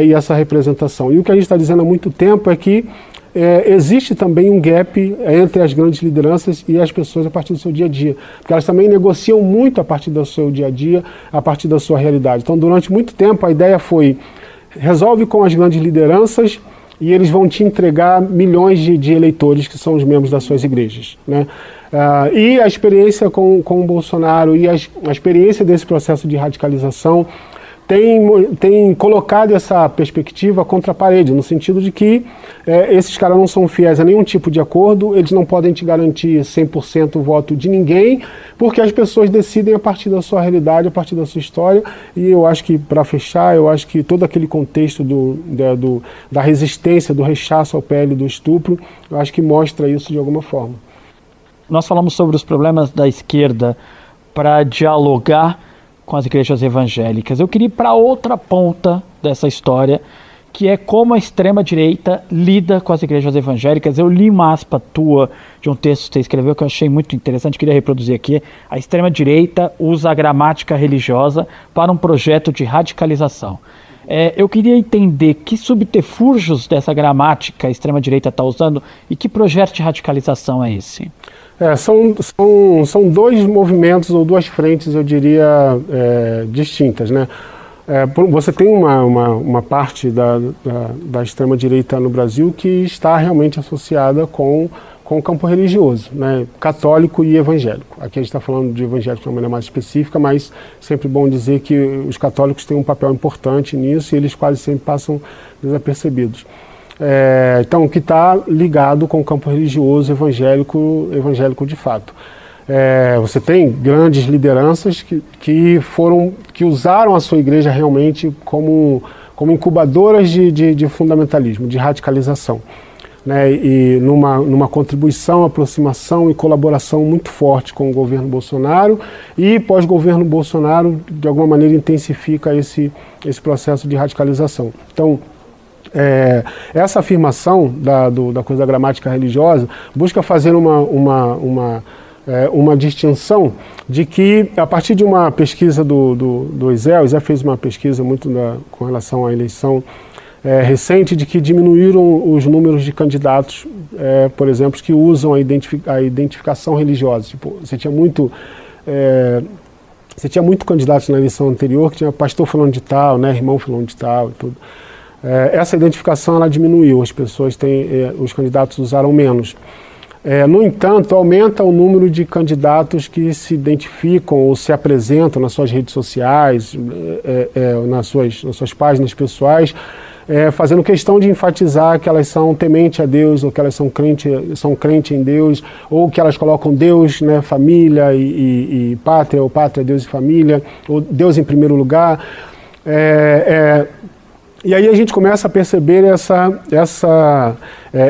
S11: e essa representação. E o que a gente está dizendo há muito tempo é que existe também um gap entre as grandes lideranças e as pessoas a partir do seu dia a dia. Porque elas também negociam muito a partir do seu dia a dia, a partir da sua realidade. Então durante muito tempo a ideia foi: resolve com as grandes lideranças e eles vão te entregar milhões de eleitores que são os membros das suas igrejas, né? E a experiência com o Bolsonaro e a experiência desse processo de radicalização tem colocado essa perspectiva contra a parede, no sentido de que esses caras não são fiéis a nenhum tipo de acordo, eles não podem te garantir 100% o voto de ninguém, porque as pessoas decidem a partir da sua realidade, a partir da sua história. E eu acho que, para fechar, eu acho que todo aquele contexto da resistência, do rechaço ao PL do estupro, eu acho que mostra isso de alguma forma.
S10: Nós falamos sobre os problemas da esquerda para dialogar com as igrejas evangélicas. Eu queria ir para outra ponta dessa história, que é como a extrema-direita lida com as igrejas evangélicas. Eu li uma aspa tua de um texto que você escreveu que eu achei muito interessante, queria reproduzir aqui. A extrema-direita usa a gramática religiosa para um projeto de radicalização. Eu queria entender que subterfúgios dessa gramática a extrema-direita está usando e que projeto de radicalização é esse? São dois movimentos ou duas frentes, eu diria, distintas, né? Você tem uma parte da extrema-direita no Brasil que está realmente associada com o campo religioso, né? Católico e evangélico. Aqui a gente está falando de evangélico de uma maneira mais específica, mas sempre bom dizer que os católicos têm um papel importante nisso e eles quase sempre passam desapercebidos. Então, que está ligado com o campo religioso evangélico de fato. Você tem grandes lideranças que usaram a sua igreja realmente como incubadoras de fundamentalismo, de radicalização, né? E numa contribuição, aproximação e colaboração muito forte com o governo Bolsonaro, e pós-governo Bolsonaro, de alguma maneira, intensifica esse processo de radicalização. Então, essa afirmação da coisa da gramática religiosa busca fazer uma distinção de que, a partir de uma pesquisa do Isé fez uma pesquisa muito com relação à eleição recente, de que diminuíram os números de candidatos, por exemplo, que usam a identificação religiosa. Tipo, você tinha muito candidatos na eleição anterior que tinha pastor falando de tal, né, irmão falando de tal e tudo. Essa identificação ela diminuiu, os candidatos usaram menos. No entanto, aumenta o número de candidatos que se identificam ou se apresentam nas suas redes sociais, nas suas páginas pessoais, fazendo questão de enfatizar que elas são temente a Deus, ou que elas são crente em Deus, ou que elas colocam Deus, né, família e pátria, ou pátria, Deus e família, ou Deus em primeiro lugar. E aí a gente começa a perceber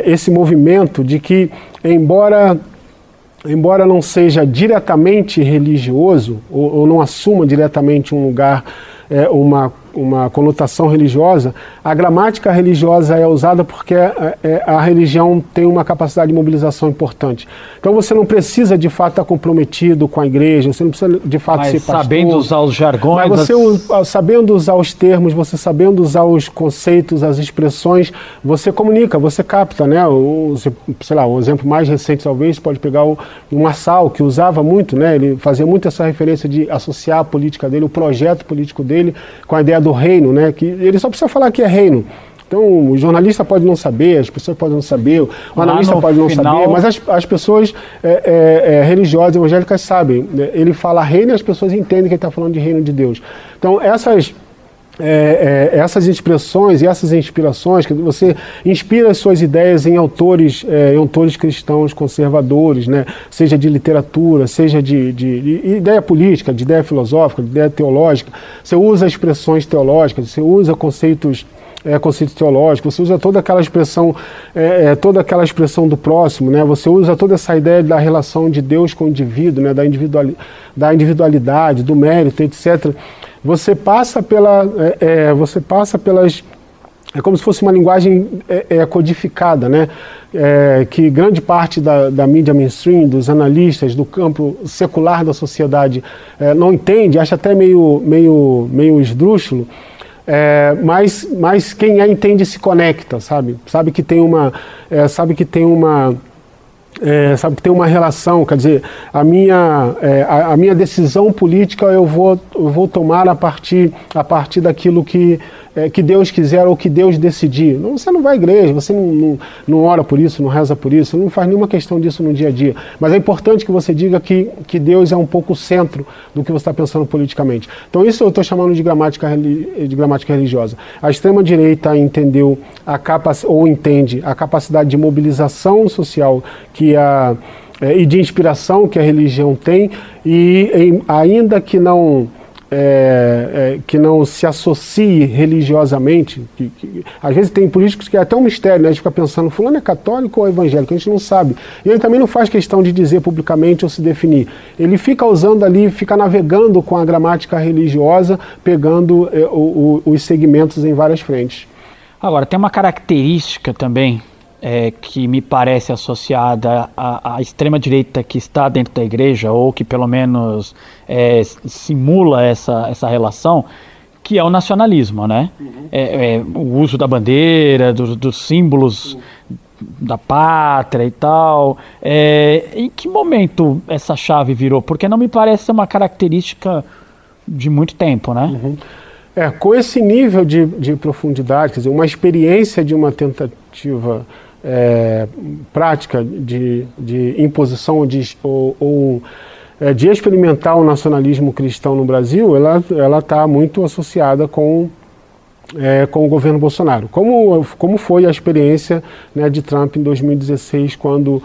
S10: esse movimento de que, embora não seja diretamente religioso, ou não assuma diretamente um lugar, uma conotação religiosa, a gramática religiosa é usada porque a religião tem uma capacidade de mobilização importante. Então você não precisa de fato estar comprometido com a igreja, você não precisa de fato ser pastor. Sabendo usar os jargões.
S11: Mas você sabendo usar os termos, você sabendo usar os conceitos, as expressões, você comunica, você capta, né? Sei lá, o exemplo mais recente talvez pode pegar o Marçal, que usava muito, né? Ele fazia muito essa referência de associar a política dele, o projeto político dele, com a ideia do reino, né? Que ele só precisa falar que é reino. Então, o jornalista pode não saber, as pessoas podem não saber, o analista pode não saber, mas as pessoas religiosas, evangélicas sabem. Ele fala reino e as pessoas entendem que ele está falando de reino de Deus. Então, essas expressões e essas inspirações, que você inspira as suas ideias em autores cristãos conservadores, né? Seja de literatura, seja de ideia política, de ideia filosófica, de ideia teológica. Você usa expressões teológicas, você usa conceitos teológicos, você usa toda aquela expressão do próximo, né? Você usa toda essa ideia da relação de Deus com o indivíduo, né? Da individualidade, do mérito, etc. Você passa pelas... É como se fosse uma linguagem codificada, né? Que grande parte da mídia mainstream, dos analistas, do campo secular da sociedade não entende, acha até meio esdrúxulo, mas quem entende se conecta, sabe? Sabe que tem uma relação, quer dizer, a minha decisão política eu vou tomar a partir daquilo que que Deus quiser ou que Deus decidir. Você não vai à igreja, você não ora por isso, não reza por isso, não faz nenhuma questão disso no dia a dia. Mas é importante que você diga que Deus é um pouco o centro do que você está pensando politicamente. Então isso eu estou chamando de gramática religiosa. A extrema-direita entendeu entende a capacidade de mobilização social e de inspiração que a religião tem, e ainda que não se associe religiosamente, às vezes tem políticos que é até um mistério, né? A gente fica pensando, fulano é católico ou evangélico, a gente não sabe. E ele também não faz questão de dizer publicamente ou se definir. Ele fica usando ali, fica navegando com a gramática religiosa, pegando os segmentos em várias frentes.
S10: Agora, tem uma característica também que me parece associada à extrema-direita que está dentro da igreja, ou que pelo menos simula essa relação, que é o nacionalismo, né? O uso da bandeira, dos símbolos da pátria e tal. Em que momento essa chave virou? Porque não me parece ser uma característica de muito tempo, né?
S11: Com esse nível de profundidade, quer dizer, uma experiência de uma tentativa prática de imposição ou de experimentar o nacionalismo cristão no Brasil, ela está muito associada com o governo Bolsonaro. Como foi a experiência, né, de Trump em 2016, quando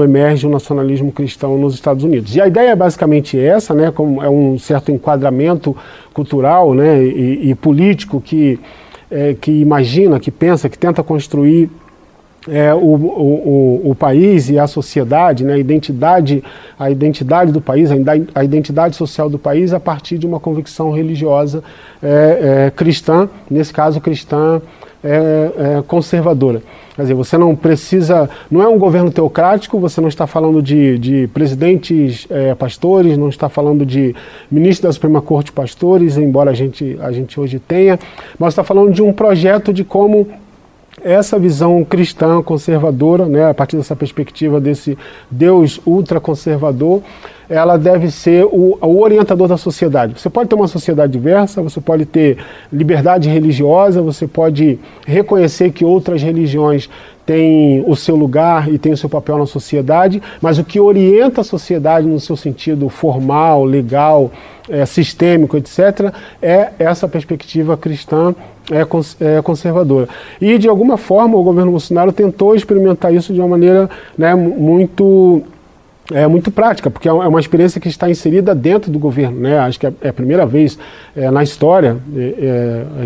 S11: emerge o nacionalismo cristão nos Estados Unidos. E a ideia é basicamente essa, né, como é um certo enquadramento cultural, né, e político que imagina, que pensa, que tenta construir o país e a sociedade, né, a identidade do país, a identidade social do país a partir de uma convicção religiosa cristã, nesse caso cristã conservadora. Quer dizer, você não precisa, não é um governo teocrático, você não está falando de presidentes pastores, não está falando de ministros da Suprema Corte pastores, embora a gente hoje tenha, mas está falando de um projeto de como essa visão cristã conservadora, né, a partir dessa perspectiva desse Deus ultraconservador, ela deve ser o orientador da sociedade. Você pode ter uma sociedade diversa, você pode ter liberdade religiosa, você pode reconhecer que outras religiões têm o seu lugar e têm o seu papel na sociedade, mas o que orienta a sociedade no seu sentido formal, legal, sistêmico, etc., é essa perspectiva cristã conservadora. E, de alguma forma, o governo Bolsonaro tentou experimentar isso de uma maneira, né, muito prática, porque é uma experiência que está inserida dentro do governo, né? Acho que é a primeira vez na história,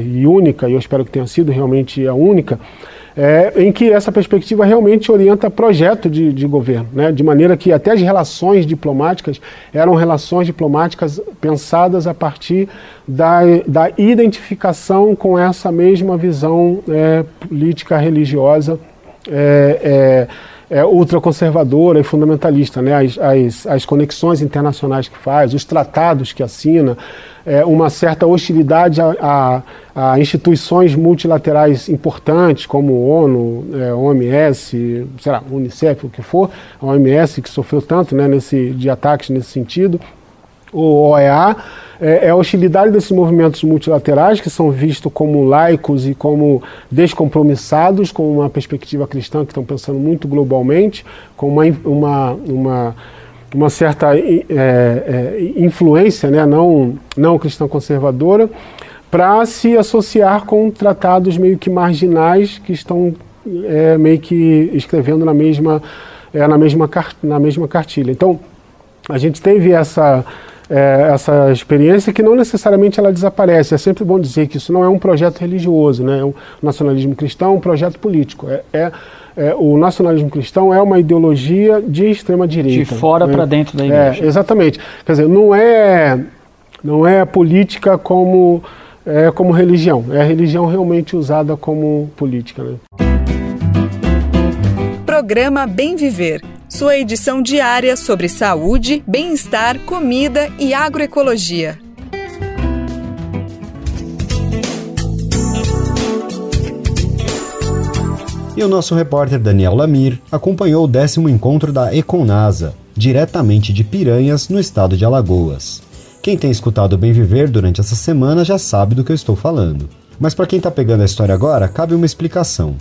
S11: e única, e eu espero que tenha sido realmente a única, em que essa perspectiva realmente orienta projeto de governo, né? De maneira que até as relações diplomáticas eram relações diplomáticas pensadas a partir da identificação com essa mesma visão política religiosa ultraconservadora e fundamentalista, né? As conexões internacionais que faz, os tratados que assina, uma certa hostilidade a instituições multilaterais importantes, como ONU, OMS, sei lá, Unicef, o que for, a OMS que sofreu tanto, né, de ataques nesse sentido, o OEA, a hostilidade desses movimentos multilaterais, que são vistos como laicos e como descompromissados, com uma perspectiva cristã, que estão pensando muito globalmente, com uma certa influência, né, não cristã conservadora, para se associar com tratados meio que marginais que estão meio que escrevendo na mesma cartilha. Então, a gente teve essa experiência que não necessariamente ela desaparece. É sempre bom dizer que isso não é um projeto religioso, né? O nacionalismo cristão é um projeto político. O nacionalismo cristão é uma ideologia de extrema-direita.
S10: De fora, né, para dentro da igreja.
S11: Exatamente. Quer dizer, não é política como religião. É a religião realmente usada como política, né?
S1: Programa Bem Viver. Sua edição diária sobre saúde, bem-estar, comida e agroecologia.
S2: E o nosso repórter Daniel Lamir acompanhou o 10º encontro da Econasa, diretamente de Piranhas, no estado de Alagoas. Quem tem escutado o Bem Viver durante essa semana já sabe do que eu estou falando. Mas para quem está pegando a história agora, cabe uma explicação.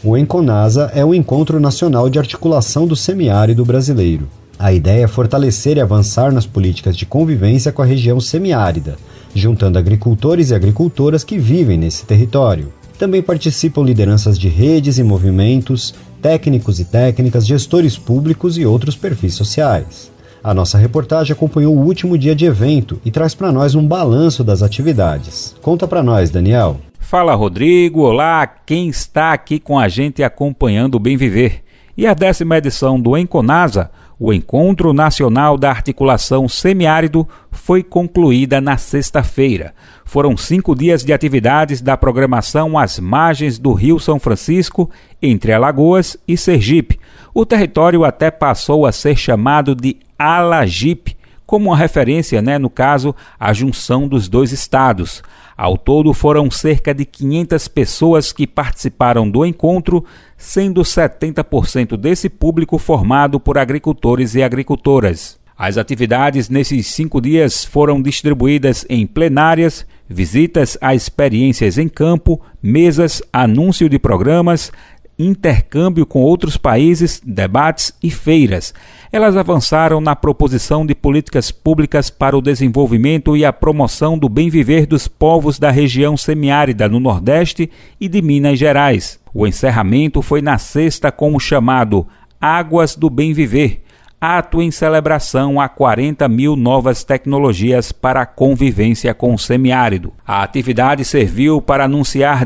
S2: O Enconasa é o Encontro Nacional de Articulação do Semiárido Brasileiro. A ideia é fortalecer e avançar nas políticas de convivência com a região semiárida, juntando agricultores e agricultoras que vivem nesse território. Também participam lideranças de redes e movimentos, técnicos e técnicas, gestores públicos e outros perfis sociais. A nossa reportagem acompanhou o último dia de evento e traz para nós um balanço das atividades. Conta para nós, Daniel.
S12: Fala, Rodrigo. Olá, quem está aqui com a gente acompanhando o Bem Viver. E a 10ª edição do Enconasa, o Encontro Nacional da Articulação Semiárido, foi concluída na sexta-feira. Foram 5 dias de atividades da programação às margens do Rio São Francisco, entre Alagoas e Sergipe. O território até passou a ser chamado de Alagipe, como uma referência, no caso, à junção dos dois estados. Ao todo foram cerca de 500 pessoas que participaram do encontro, sendo 70% desse público formado por agricultores e agricultoras. As atividades nesses 5 dias foram distribuídas em plenárias, visitas a experiências em campo, mesas, anúncio de programas, intercâmbio com outros países, debates e feiras. Elas avançaram na proposição de políticas públicas para o desenvolvimento e a promoção do bem viver dos povos da região semiárida no Nordeste e de Minas Gerais. O encerramento foi na sexta com o chamado Águas do Bem Viver, ato em celebração a 40 mil novas tecnologias para a convivência com o semiárido. A atividade serviu para anunciar,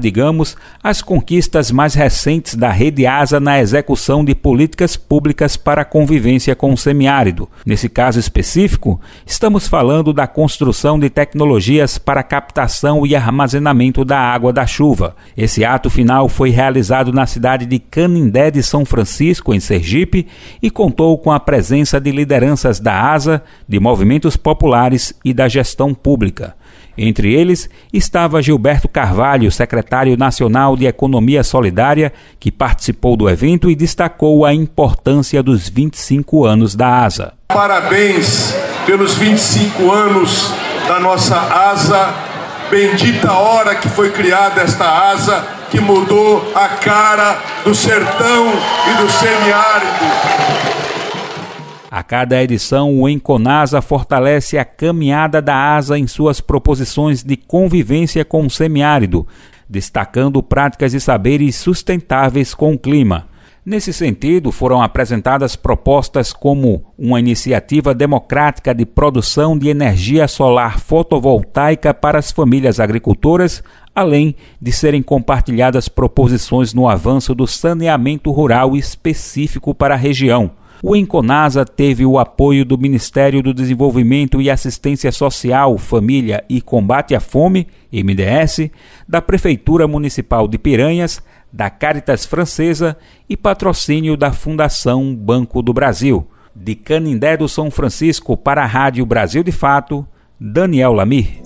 S12: as conquistas mais recentes da Rede ASA na execução de políticas públicas para a convivência com o semiárido. Nesse caso específico, estamos falando da construção de tecnologias para captação e armazenamento da água da chuva. Esse ato final foi realizado na cidade de Canindé de São Francisco, em Sergipe, e contou com a presença de lideranças da ASA, de movimentos populares e da gestão pública. Entre eles estava Gilberto Carvalho, secretário nacional de Economia Solidária, que participou do evento e destacou a importância dos 25 anos da ASA.
S13: Parabéns pelos 25 anos da nossa ASA. Bendita hora que foi criada esta ASA, que mudou a cara do sertão e do semiárido.
S12: A cada edição, o Enconasa fortalece a caminhada da ASA em suas proposições de convivência com o semiárido, destacando práticas e saberes sustentáveis com o clima. Nesse sentido, foram apresentadas propostas como uma iniciativa democrática de produção de energia solar fotovoltaica para as famílias agricultoras, além de serem compartilhadas proposições no avanço do saneamento rural específico para a região. O Enconasa teve o apoio do Ministério do Desenvolvimento e Assistência Social, Família e Combate à Fome, MDS, da Prefeitura Municipal de Piranhas, da Caritas Francesa e patrocínio da Fundação Banco do Brasil. De Canindé do São Francisco para a Rádio Brasil de Fato, Daniel Lamir.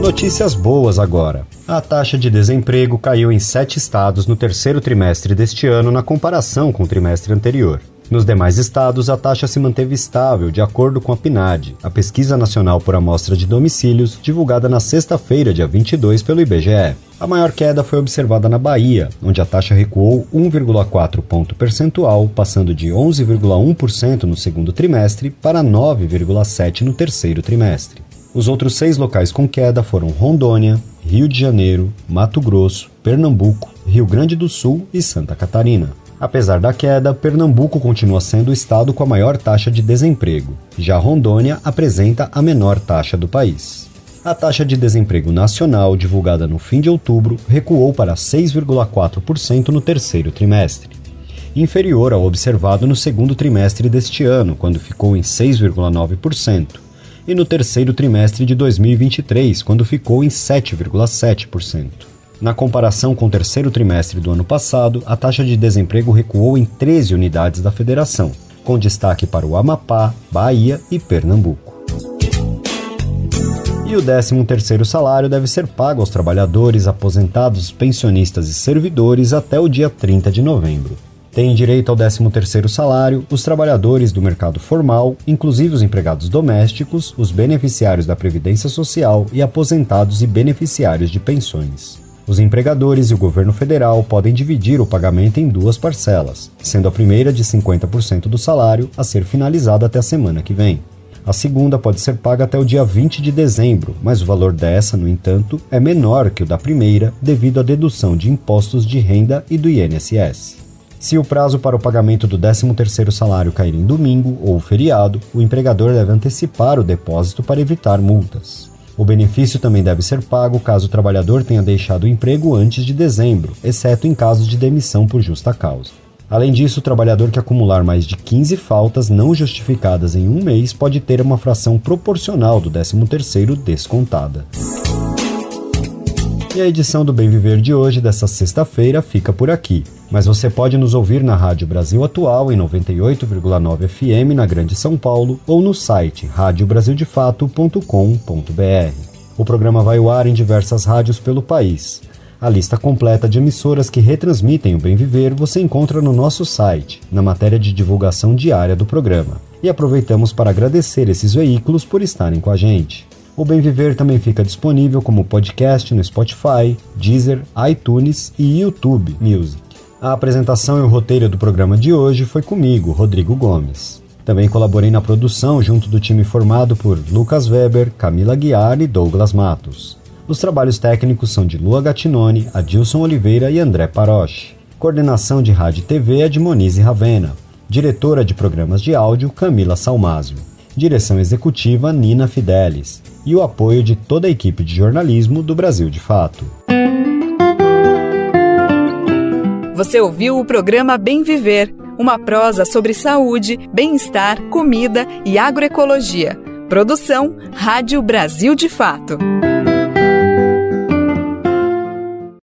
S2: Notícias boas agora. A taxa de desemprego caiu em 7 estados no terceiro trimestre deste ano na comparação com o trimestre anterior. Nos demais estados, a taxa se manteve estável, de acordo com a PNAD, a Pesquisa Nacional por Amostra de Domicílios, divulgada na sexta-feira, dia 22, pelo IBGE. A maior queda foi observada na Bahia, onde a taxa recuou 1,4 ponto percentual, passando de 11,1% no segundo trimestre para 9,7% no terceiro trimestre. Os outros 6 locais com queda foram Rondônia, Rio de Janeiro, Mato Grosso, Pernambuco, Rio Grande do Sul e Santa Catarina. Apesar da queda, Pernambuco continua sendo o estado com a maior taxa de desemprego. Já Rondônia apresenta a menor taxa do país. A taxa de desemprego nacional, divulgada no fim de outubro, recuou para 6,4% no terceiro trimestre, inferior ao observado no segundo trimestre deste ano, quando ficou em 6,9%, e no terceiro trimestre de 2023, quando ficou em 7,7%. Na comparação com o terceiro trimestre do ano passado, a taxa de desemprego recuou em 13 unidades da federação, com destaque para o Amapá, Bahia e Pernambuco. E o 13º salário deve ser pago aos trabalhadores, aposentados, pensionistas e servidores até o dia 30 de novembro. Têm direito ao 13º salário os trabalhadores do mercado formal, inclusive os empregados domésticos, os beneficiários da Previdência Social e aposentados e beneficiários de pensões. Os empregadores e o governo federal podem dividir o pagamento em 2 parcelas, sendo a primeira de 50% do salário a ser finalizada até a semana que vem. A segunda pode ser paga até o dia 20 de dezembro, mas o valor dessa, no entanto, é menor que o da primeira devido à dedução de impostos de renda e do INSS. Se o prazo para o pagamento do 13º salário cair em domingo ou feriado, o empregador deve antecipar o depósito para evitar multas. O benefício também deve ser pago caso o trabalhador tenha deixado o emprego antes de dezembro, exceto em caso de demissão por justa causa. Além disso, o trabalhador que acumular mais de 15 faltas não justificadas em um mês pode ter uma fração proporcional do 13º descontada. E a edição do Bem Viver de hoje, dessa sexta-feira, fica por aqui. Mas você pode nos ouvir na Rádio Brasil Atual, em 98,9 FM, na Grande São Paulo, ou no site radiobrasildefato.com.br. O programa vai ao ar em diversas rádios pelo país. A lista completa de emissoras que retransmitem o Bem Viver você encontra no nosso site, na matéria de divulgação diária do programa. E aproveitamos para agradecer esses veículos por estarem com a gente. O Bem Viver também fica disponível como podcast no Spotify, Deezer, iTunes e YouTube Music. A apresentação e o roteiro do programa de hoje foi comigo, Rodrigo Gomes. Também colaborei na produção junto do time formado por Lucas Weber, Camila Guiar e Douglas Matos. Os trabalhos técnicos são de Lua Gattinoni, Adilson Oliveira e André Paroche. Coordenação de Rádio e TV é de Monize Ravena. Diretora de programas de áudio, Camila Salmásio. Direção executiva, Nina Fidelis. E o apoio de toda a equipe de jornalismo do Brasil de Fato.
S1: Você ouviu o programa Bem Viver, uma prosa sobre saúde, bem-estar, comida e agroecologia. Produção Rádio Brasil de Fato.